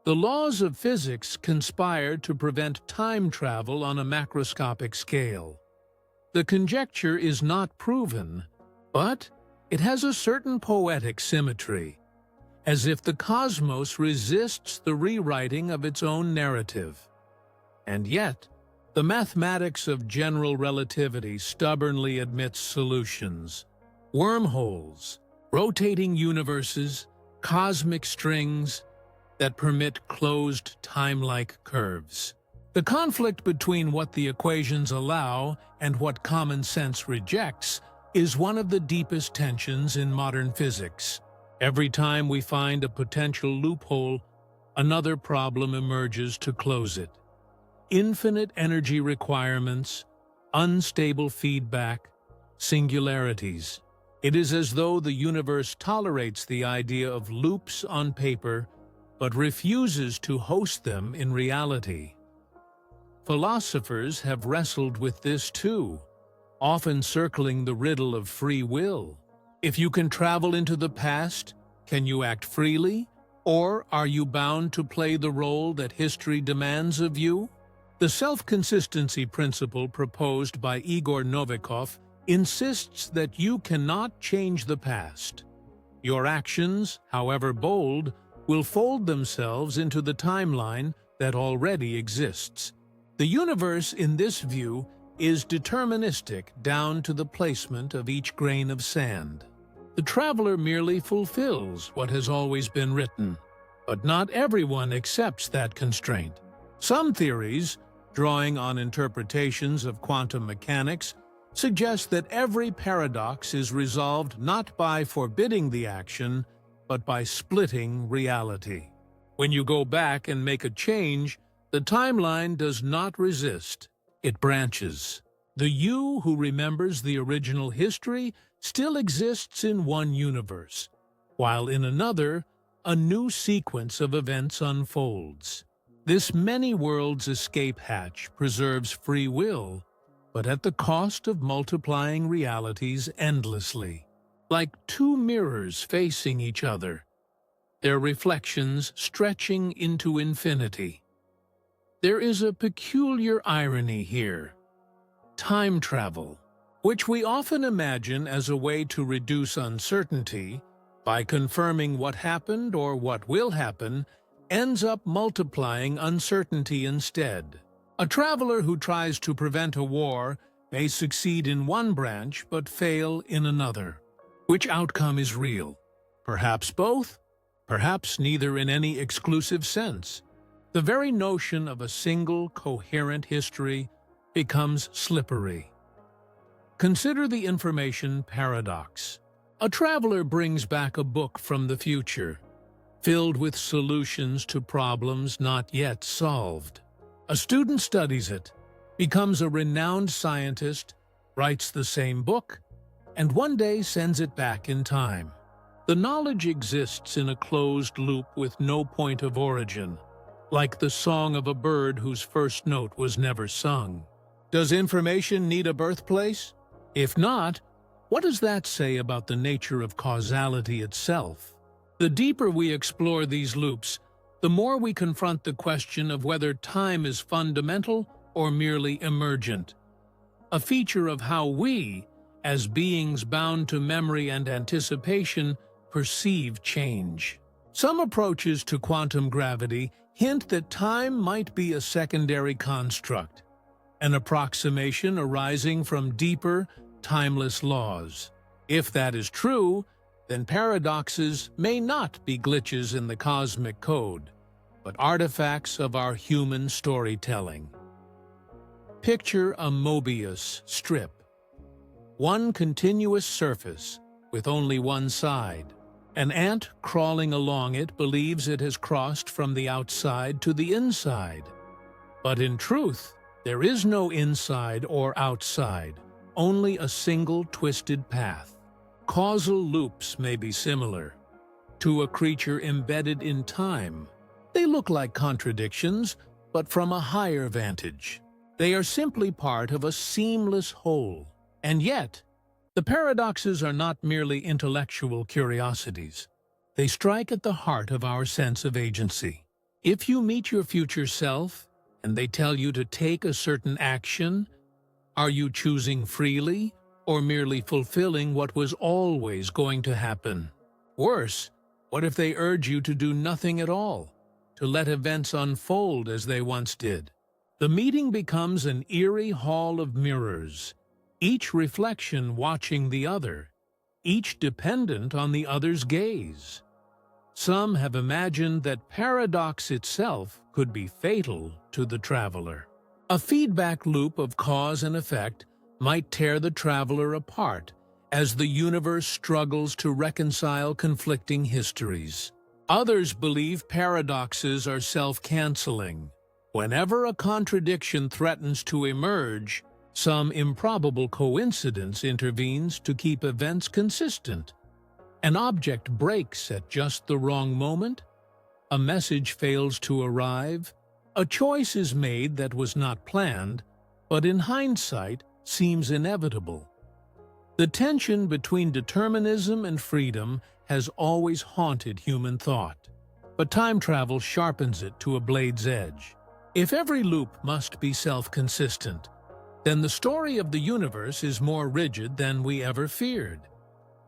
the laws of physics conspire to prevent time travel on a macroscopic scale. The conjecture is not proven, but it has a certain poetic symmetry, as if the cosmos resists the rewriting of its own narrative. And yet, the mathematics of general relativity stubbornly admits solutions. Wormholes, rotating universes, cosmic strings that permit closed time-like curves. The conflict between what the equations allow and what common sense rejects is one of the deepest tensions in modern physics. Every time we find a potential loophole, another problem emerges to close it. Infinite energy requirements, unstable feedback, singularities. It is as though the universe tolerates the idea of loops on paper, but refuses to host them in reality. Philosophers have wrestled with this too, often circling the riddle of free will. If you can travel into the past, can you act freely, or are you bound to play the role that history demands of you? The self-consistency principle proposed by Igor Novikov insists that you cannot change the past. Your actions, however bold, will fold themselves into the timeline that already exists. The universe, in this view, is deterministic down to the placement of each grain of sand. The traveler merely fulfills what has always been written, but not everyone accepts that constraint. Some theories, drawing on interpretations of quantum mechanics, suggest that every paradox is resolved not by forbidding the action, but by splitting reality. When you go back and make a change, the timeline does not resist. it branches. The you who remembers the original history still exists in one universe, while in another, a new sequence of events unfolds. This many worlds escape hatch preserves free will, but at the cost of multiplying realities endlessly. Like two mirrors facing each other, their reflections stretching into infinity. There is a peculiar irony here. Time travel, which we often imagine as a way to reduce uncertainty by confirming what happened or what will happen, ends up multiplying uncertainty instead. A traveler who tries to prevent a war may succeed in one branch but fail in another. Which outcome is real? Perhaps both? Perhaps neither in any exclusive sense. The very notion of a single, coherent history becomes slippery. Consider the information paradox. A traveler brings back a book from the future, filled with solutions to problems not yet solved. A student studies it, becomes a renowned scientist, writes the same book, and one day sends it back in time. The knowledge exists in a closed loop with no point of origin, like the song of a bird whose first note was never sung. Does information need a birthplace? If not, what does that say about the nature of causality itself? The deeper we explore these loops, the more we confront the question of whether time is fundamental or merely emergent, a feature of how we, as beings bound to memory and anticipation, perceive change. Some approaches to quantum gravity hint that time might be a secondary construct, an approximation arising from deeper, timeless laws. If that is true, then paradoxes may not be glitches in the cosmic code, but artifacts of our human storytelling. Picture a Mobius strip. One continuous surface with only one side. An ant crawling along it believes it has crossed from the outside to the inside. But in truth, there is no inside or outside, only a single twisted path. Causal loops may be similar. To a creature embedded in time, they look like contradictions, but from a higher vantage. They are simply part of a seamless whole. And yet, the paradoxes are not merely intellectual curiosities. They strike at the heart of our sense of agency. If you meet your future self, and they tell you to take a certain action, are you choosing freely or merely fulfilling what was always going to happen? Worse, what if they urge you to do nothing at all, to let events unfold as they once did? The meeting becomes an eerie hall of mirrors, each reflection watching the other, each dependent on the other's gaze. Some have imagined that paradox itself could be fatal to the traveler. A feedback loop of cause and effect might tear the traveler apart as the universe struggles to reconcile conflicting histories. Others believe paradoxes are self-canceling. Whenever a contradiction threatens to emerge, some improbable coincidence intervenes to keep events consistent. An object breaks at just the wrong moment, a message fails to arrive, a choice is made that was not planned, but in hindsight seems inevitable. The tension between determinism and freedom has always haunted human thought, but time travel sharpens it to a blade's edge. If every loop must be self-consistent, then the story of the universe is more rigid than we ever feared,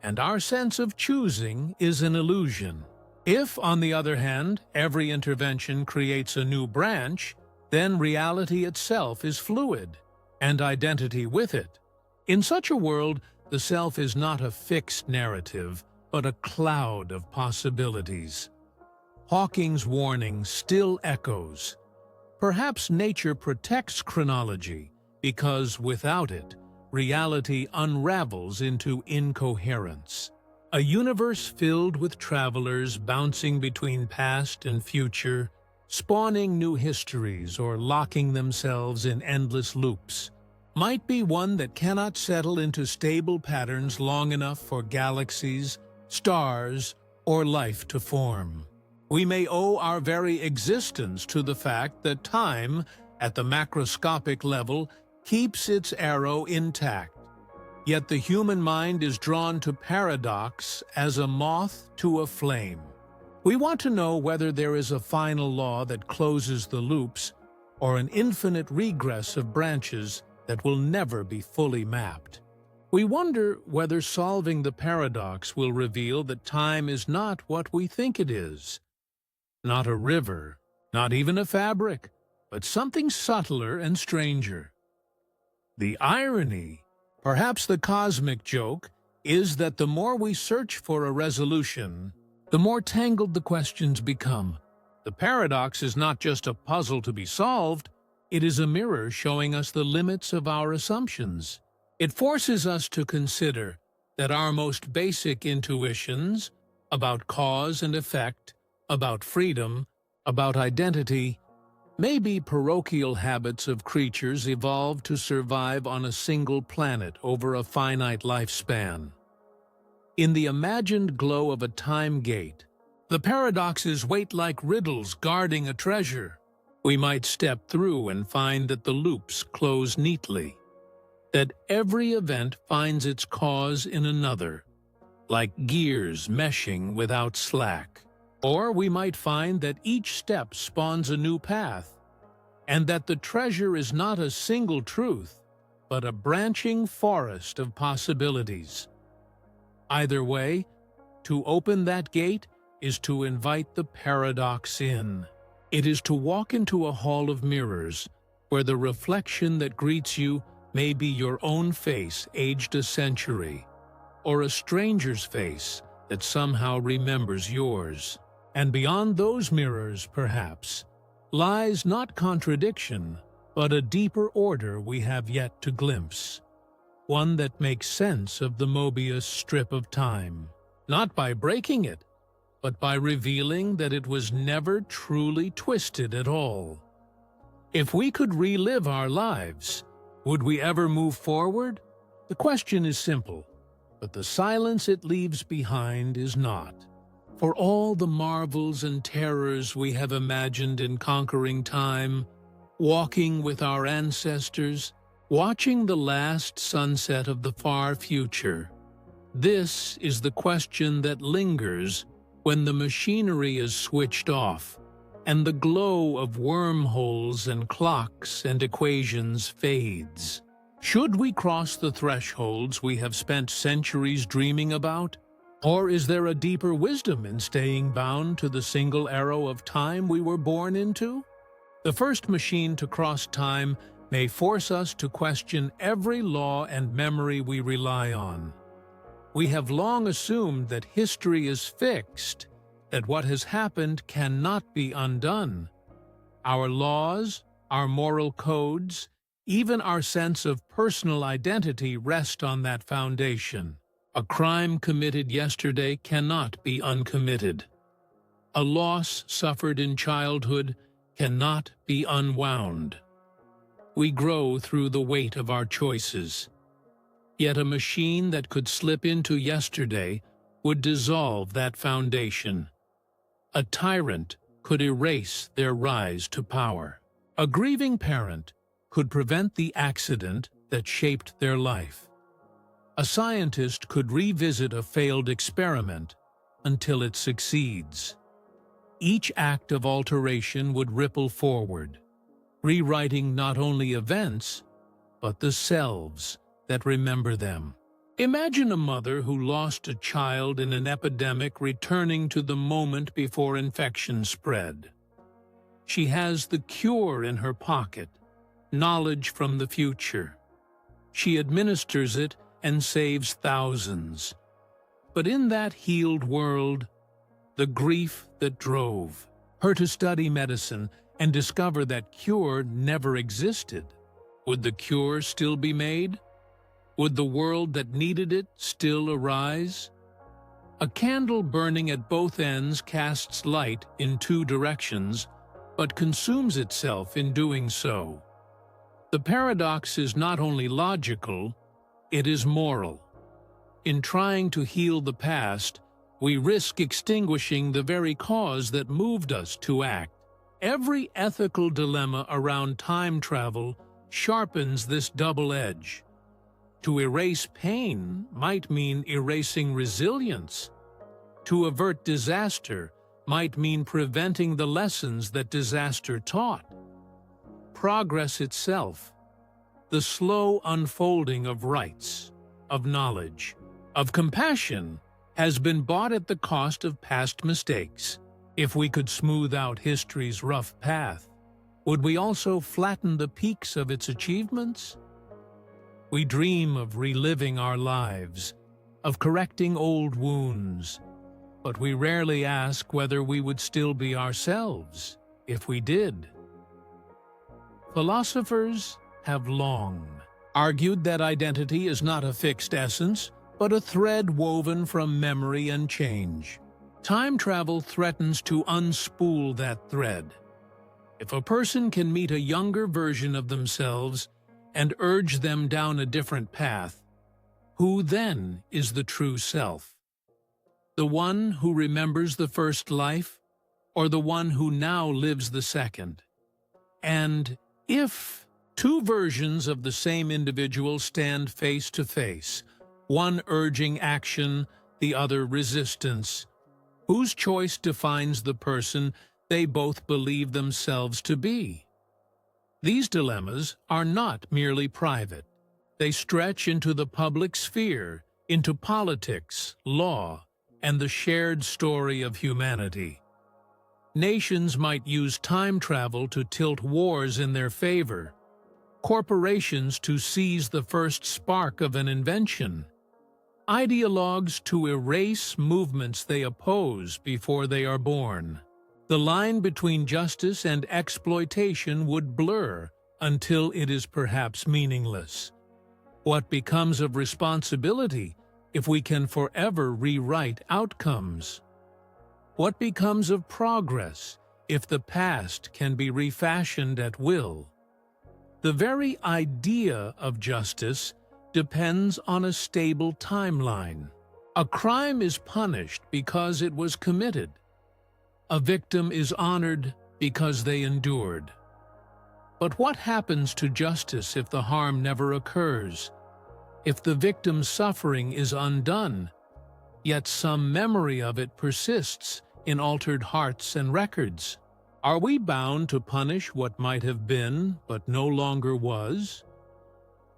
and our sense of choosing is an illusion. If, on the other hand, every intervention creates a new branch, then reality itself is fluid, and identity with it. In such a world, the self is not a fixed narrative, but a cloud of possibilities. Hawking's warning still echoes. Perhaps nature protects chronology, because without it, reality unravels into incoherence. A universe filled with travelers bouncing between past and future, spawning new histories or locking themselves in endless loops, might be one that cannot settle into stable patterns long enough for galaxies, stars, or life to form. We may owe our very existence to the fact that time, at the macroscopic level, keeps its arrow intact. Yet the human mind is drawn to paradox as a moth to a flame. We want to know whether there is a final law that closes the loops, or an infinite regress of branches that will never be fully mapped. We wonder whether solving the paradox will reveal that time is not what we think it is. Not a river, not even a fabric, but something subtler and stranger. The irony, perhaps the cosmic joke, is that the more we search for a resolution, the more tangled the questions become. The paradox is not just a puzzle to be solved, it is a mirror showing us the limits of our assumptions. It forces us to consider that our most basic intuitions about cause and effect, about freedom, about identity, may be parochial habits of creatures evolved to survive on a single planet over a finite lifespan. In the imagined glow of a time gate, the paradoxes wait like riddles guarding a treasure. We might step through and find that the loops close neatly, that every event finds its cause in another, like gears meshing without slack. Or we might find that each step spawns a new path, and that the treasure is not a single truth, but a branching forest of possibilities. Either way, to open that gate is to invite the paradox in. It is to walk into a hall of mirrors, where the reflection that greets you may be your own face aged a century, or a stranger's face that somehow remembers yours. And beyond those mirrors, perhaps, lies not contradiction, but a deeper order we have yet to glimpse. One that makes sense of the Mobius strip of time, not by breaking it, but by revealing that it was never truly twisted at all. If we could relive our lives, would we ever move forward? The question is simple, but the silence it leaves behind is not. For all the marvels and terrors we have imagined in conquering time, walking with our ancestors, watching the last sunset of the far future, this is the question that lingers when the machinery is switched off and the glow of wormholes and clocks and equations fades. Should we cross the thresholds we have spent centuries dreaming about? Or is there a deeper wisdom in staying bound to the single arrow of time we were born into? The first machine to cross time may force us to question every law and memory we rely on. We have long assumed that history is fixed, that what has happened cannot be undone. Our laws, our moral codes, even our sense of personal identity rest on that foundation. A crime committed yesterday cannot be uncommitted. A loss suffered in childhood cannot be unwound. We grow through the weight of our choices. Yet a machine that could slip into yesterday would dissolve that foundation. A tyrant could erase their rise to power. A grieving parent could prevent the accident that shaped their life. A scientist could revisit a failed experiment until it succeeds. Each act of alteration would ripple forward, rewriting not only events, but the selves that remember them. Imagine a mother who lost a child in an epidemic returning to the moment before infection spread. She has the cure in her pocket, knowledge from the future. She administers it and saves thousands. But in that healed world, the grief that drove her to study medicine and discover that cure never existed. Would the cure still be made? Would the world that needed it still arise? A candle burning at both ends casts light in two directions, but consumes itself in doing so. The paradox is not only logical, it is moral. In trying to heal the past, we risk extinguishing the very cause that moved us to act. Every ethical dilemma around time travel sharpens this double edge. To erase pain might mean erasing resilience. To avert disaster might mean preventing the lessons that disaster taught. Progress itself, the slow unfolding of rights, of knowledge, of compassion, has been bought at the cost of past mistakes. If we could smooth out history's rough path, would we also flatten the peaks of its achievements? We dream of reliving our lives, of correcting old wounds, but we rarely ask whether we would still be ourselves if we did. Philosophers have long argued that identity is not a fixed essence, but a thread woven from memory and change. Time travel threatens to unspool that thread. If a person can meet a younger version of themselves and urge them down a different path, who then is the true self? The one who remembers the first life, or the one who now lives the second? And if two versions of the same individual stand face to face, one urging action, the other resistance, whose choice defines the person they both believe themselves to be? These dilemmas are not merely private. They stretch into the public sphere, into politics, law, and the shared story of humanity. Nations might use time travel to tilt wars in their favor, corporations to seize the first spark of an invention, ideologues to erase movements they oppose before they are born. The line between justice and exploitation would blur until it is perhaps meaningless. What becomes of responsibility if we can forever rewrite outcomes? What becomes of progress if the past can be refashioned at will? The very idea of justice depends on a stable timeline. A crime is punished because it was committed. A victim is honored because they endured. But what happens to justice if the harm never occurs? If the victim's suffering is undone, yet some memory of it persists in altered hearts and records? Are we bound to punish what might have been but no longer was?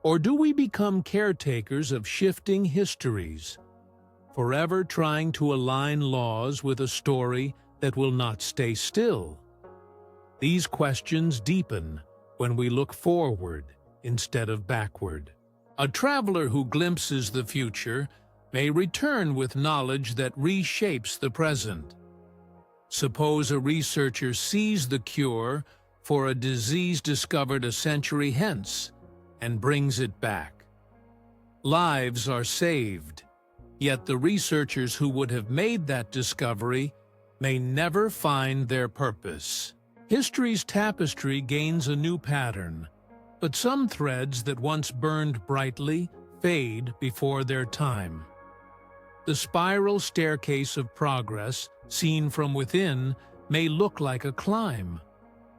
Or do we become caretakers of shifting histories, forever trying to align laws with a story that will not stay still? These questions deepen when we look forward instead of backward. A traveler who glimpses the future may return with knowledge that reshapes the present. Suppose a researcher sees the cure for a disease discovered a century hence and brings it back. Lives are saved, yet the researchers who would have made that discovery may never find their purpose. History's tapestry gains a new pattern, but some threads that once burned brightly fade before their time. The spiral staircase of progress, seen from within, may look like a climb.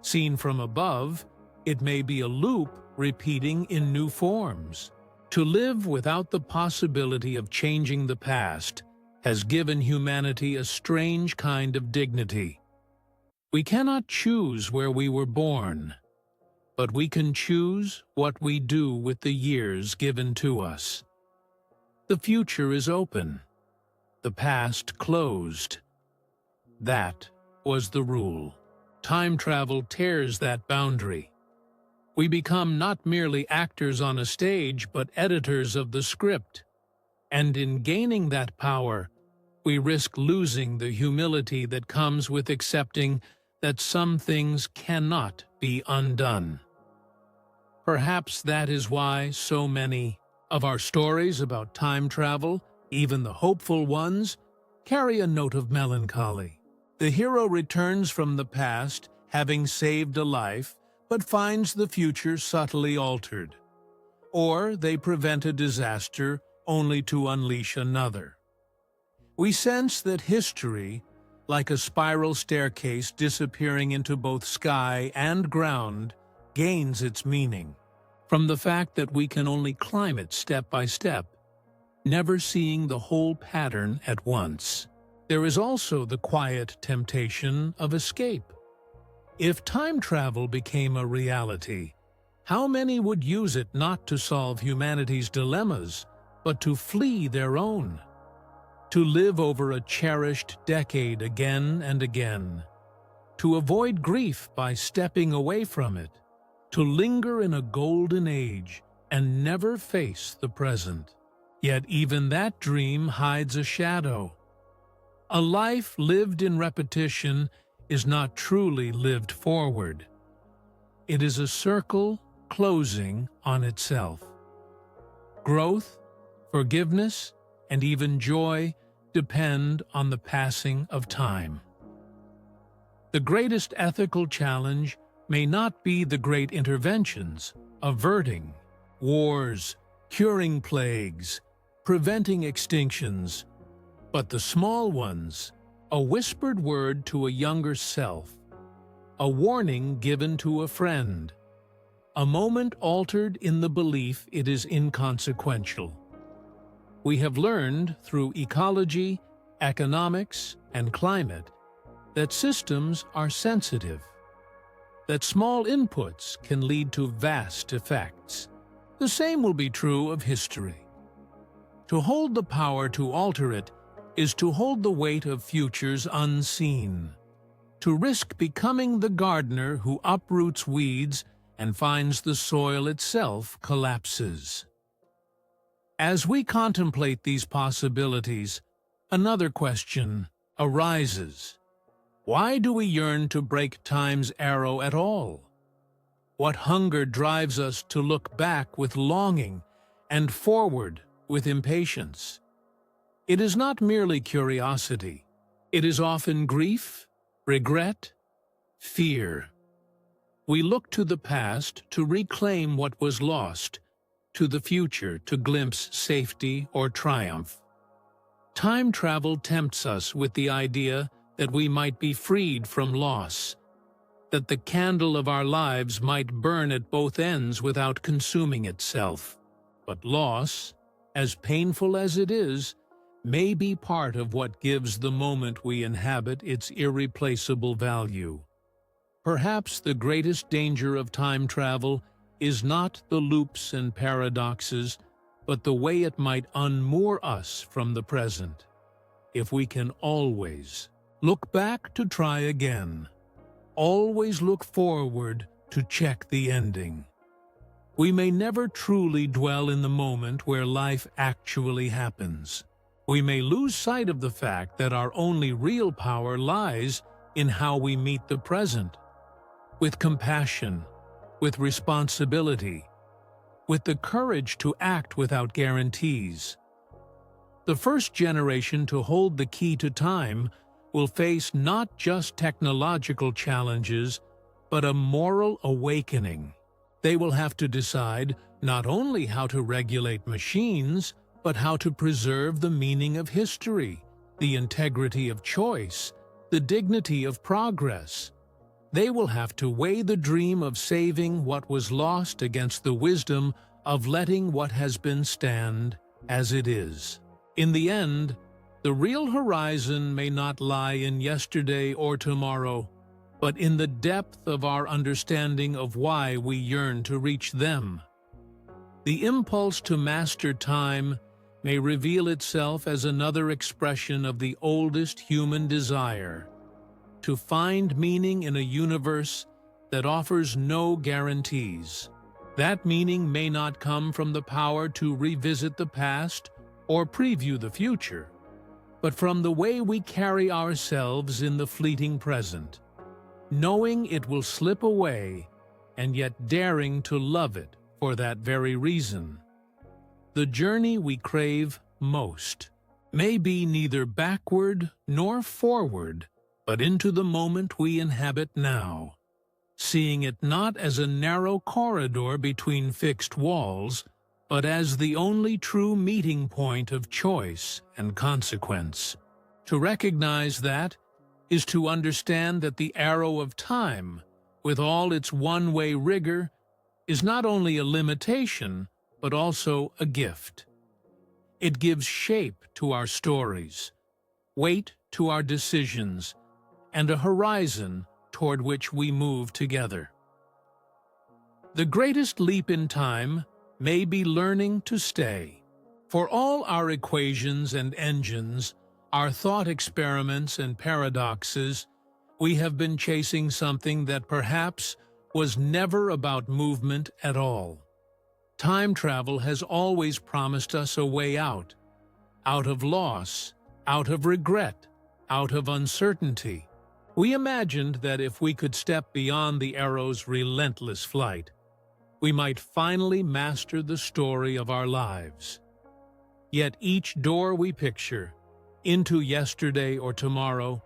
Seen from above, it may be a loop repeating in new forms. To live without the possibility of changing the past has given humanity a strange kind of dignity. We cannot choose where we were born, but we can choose what we do with the years given to us. The future is open, the past closed. That was the rule. Time travel tears that boundary. We become not merely actors on a stage, but editors of the script. And in gaining that power, we risk losing the humility that comes with accepting that some things cannot be undone. Perhaps that is why so many of our stories about time travel, even the hopeful ones, carry a note of melancholy. The hero returns from the past, having saved a life, but finds the future subtly altered. Or they prevent a disaster only to unleash another. We sense that history, like a spiral staircase disappearing into both sky and ground, gains its meaning from the fact that we can only climb it step by step, never seeing the whole pattern at once. There is also the quiet temptation of escape. If time travel became a reality, how many would use it not to solve humanity's dilemmas, but to flee their own? To live over a cherished decade again and again, to avoid grief by stepping away from it, to linger in a golden age and never face the present. Yet even that dream hides a shadow. A life lived in repetition is not truly lived forward. It is a circle closing on itself. Growth, forgiveness, and even joy depend on the passing of time. The greatest ethical challenge may not be the great interventions, averting wars, curing plagues, preventing extinctions, but the small ones, a whispered word to a younger self, a warning given to a friend, a moment altered in the belief it is inconsequential. We have learned through ecology, economics, and climate that systems are sensitive, that small inputs can lead to vast effects. The same will be true of history. To hold the power to alter it is to hold the weight of futures unseen, to risk becoming the gardener who uproots weeds and finds the soil itself collapses. As we contemplate these possibilities, another question arises. Why do we yearn to break time's arrow at all? What hunger drives us to look back with longing and forward with impatience? It is not merely curiosity. It is often grief, regret, fear. We look to the past to reclaim what was lost, to the future to glimpse safety or triumph. Time travel tempts us with the idea that we might be freed from loss, that the candle of our lives might burn at both ends without consuming itself. But loss, as painful as it is, may be part of what gives the moment we inhabit its irreplaceable value. Perhaps the greatest danger of time travel is not the loops and paradoxes, but the way it might unmoor us from the present. If we can always look back to try again, always look forward to check the ending, we may never truly dwell in the moment where life actually happens. We may lose sight of the fact that our only real power lies in how we meet the present, with compassion, with responsibility, with the courage to act without guarantees. The first generation to hold the key to time will face not just technological challenges, but a moral awakening. They will have to decide not only how to regulate machines, but how to preserve the meaning of history, the integrity of choice, the dignity of progress. They will have to weigh the dream of saving what was lost against the wisdom of letting what has been stand as it is. In the end, the real horizon may not lie in yesterday or tomorrow, but in the depth of our understanding of why we yearn to reach them. The impulse to master time may reveal itself as another expression of the oldest human desire, to find meaning in a universe that offers no guarantees. That meaning may not come from the power to revisit the past or preview the future, but from the way we carry ourselves in the fleeting present, knowing it will slip away and yet daring to love it for that very reason. The journey we crave most may be neither backward nor forward, but into the moment we inhabit now. seeing it not as a narrow corridor between fixed walls, but as the only true meeting point of choice and consequence. To recognize that is to understand that the arrow of time, with all its one-way rigor, is not only a limitation, but also a gift. It gives shape to our stories, weight to our decisions, and a horizon toward which we move together. The greatest leap in time may be learning to stay. For all our equations and engines, our thought experiments and paradoxes, we have been chasing something that perhaps was never about movement at all. Time travel has always promised us a way out of loss, out of regret, out of uncertainty. We imagined that if we could step beyond the arrow's relentless flight, we might finally master the story of our lives. Yet each door we picture, into yesterday or tomorrow,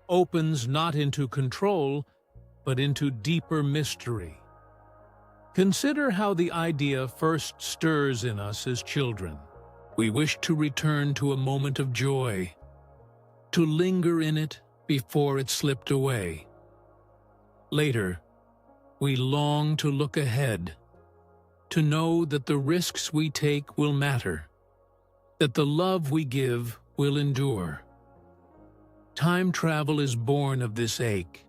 opens not into control, but into deeper mystery. Consider how the idea first stirs in us as children. We wish to return to a moment of joy, to linger in it before it slipped away. Later, we long to look ahead, to know that the risks we take will matter, that the love we give will endure. Time travel is born of this ache,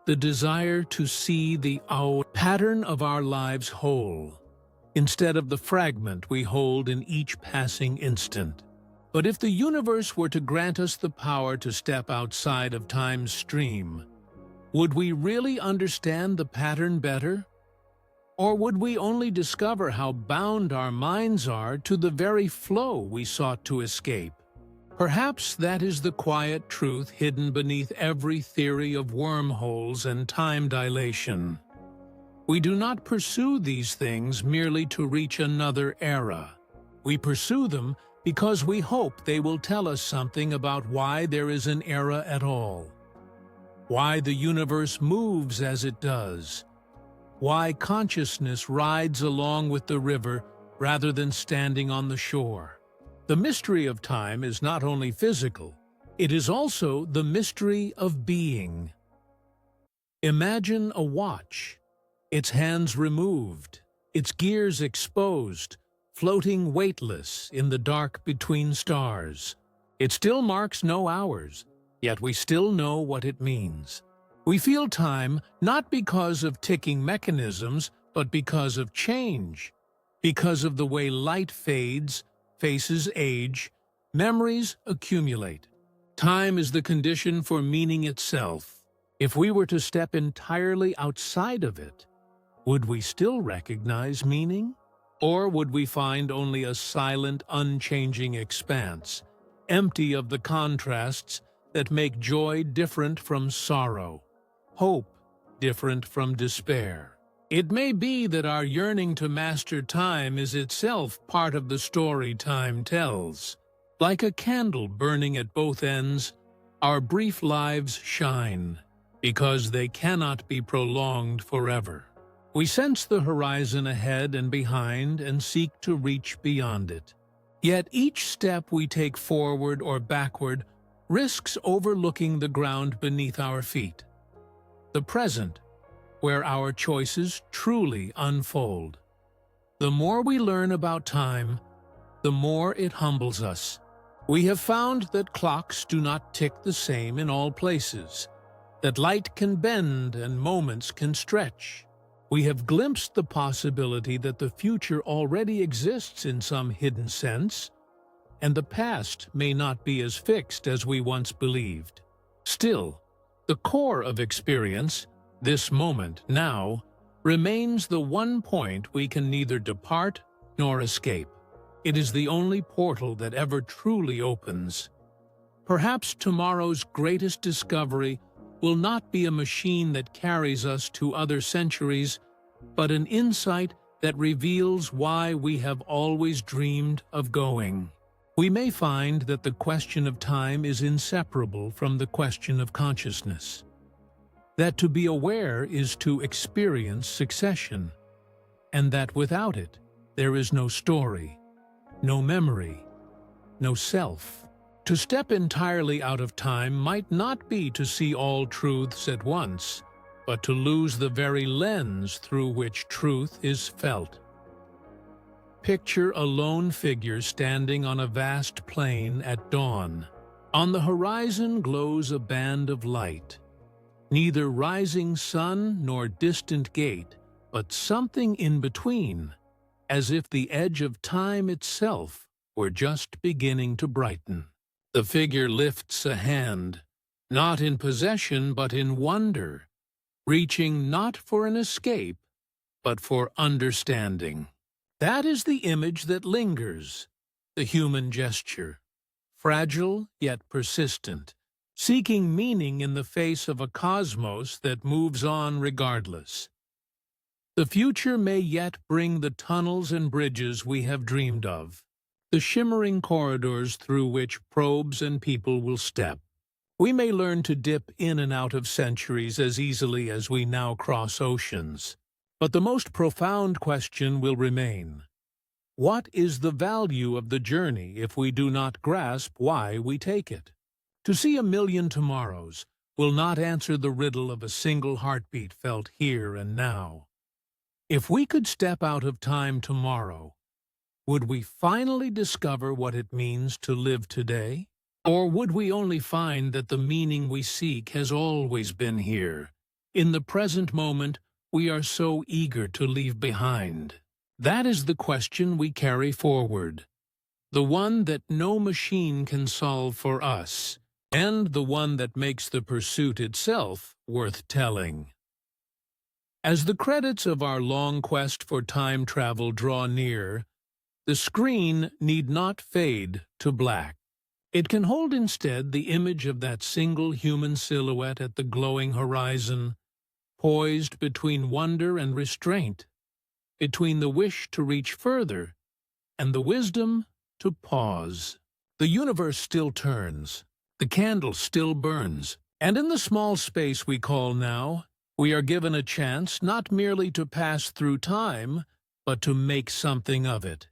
the desire to see the pattern of our lives whole, instead of the fragment we hold in each passing instant. But if the universe were to grant us the power to step outside of time's stream, would we really understand the pattern better? Or would we only discover how bound our minds are to the very flow we sought to escape? Perhaps that is the quiet truth hidden beneath every theory of wormholes and time dilation. We do not pursue these things merely to reach another era. We pursue them because we hope they will tell us something about why there is an era at all, why the universe moves as it does, why consciousness rides along with the river rather than standing on the shore. The mystery of time is not only physical, it is also the mystery of being. Imagine a watch, its hands removed, its gears exposed, floating weightless in the dark between stars. It still marks no hours, yet we still know what it means. We feel time not because of ticking mechanisms, but because of change, because of the way light fades, faces age, memories accumulate. Time is the condition for meaning itself. If we were to step entirely outside of it, would we still recognize meaning? Or would we find only a silent, unchanging expanse, empty of the contrasts that make joy different from sorrow, hope different from despair? It may be that our yearning to master time is itself part of the story time tells. Like a candle burning at both ends, our brief lives shine, because they cannot be prolonged forever. We sense the horizon ahead and behind and seek to reach beyond it. Yet each step we take forward or backward risks overlooking the ground beneath our feet, the present, where our choices truly unfold. The more we learn about time, the more it humbles us. We have found that clocks do not tick the same in all places, that light can bend and moments can stretch. We have glimpsed the possibility that the future already exists in some hidden sense, and the past may not be as fixed as we once believed. Still, the core of experience, this moment, now, remains the one point we can neither depart nor escape. It is the only portal that ever truly opens. Perhaps tomorrow's greatest discovery will not be a machine that carries us to other centuries, but an insight that reveals why we have always dreamed of going. We may find that the question of time is inseparable from the question of consciousness, that to be aware is to experience succession, and that without it, there is no story, no memory, no self. To step entirely out of time might not be to see all truths at once, but to lose the very lens through which truth is felt. Picture a lone figure standing on a vast plain at dawn. On the horizon glows a band of light. Neither rising sun nor distant gate, but something in between, as if the edge of time itself were just beginning to brighten. The figure lifts a hand, not in possession but in wonder, reaching not for an escape, but for understanding. That is the image that lingers, the human gesture, fragile yet persistent, seeking meaning in the face of a cosmos that moves on regardless. The future may yet bring the tunnels and bridges we have dreamed of, the shimmering corridors through which probes and people will step. We may learn to dip in and out of centuries as easily as we now cross oceans. But the most profound question will remain. What is the value of the journey if we do not grasp why we take it? To see a million tomorrows will not answer the riddle of a single heartbeat felt here and now. If we could step out of time tomorrow, would we finally discover what it means to live today? Or would we only find that the meaning we seek has always been here, in the present moment we are so eager to leave behind? That is the question we carry forward, the one that no machine can solve for us, and the one that makes the pursuit itself worth telling. As the credits of our long quest for time travel draw near, the screen need not fade to black. It can hold instead the image of that single human silhouette at the glowing horizon, poised between wonder and restraint, between the wish to reach further and the wisdom to pause. The universe still turns, the candle still burns, and in the small space we call now, we are given a chance not merely to pass through time, but to make something of it.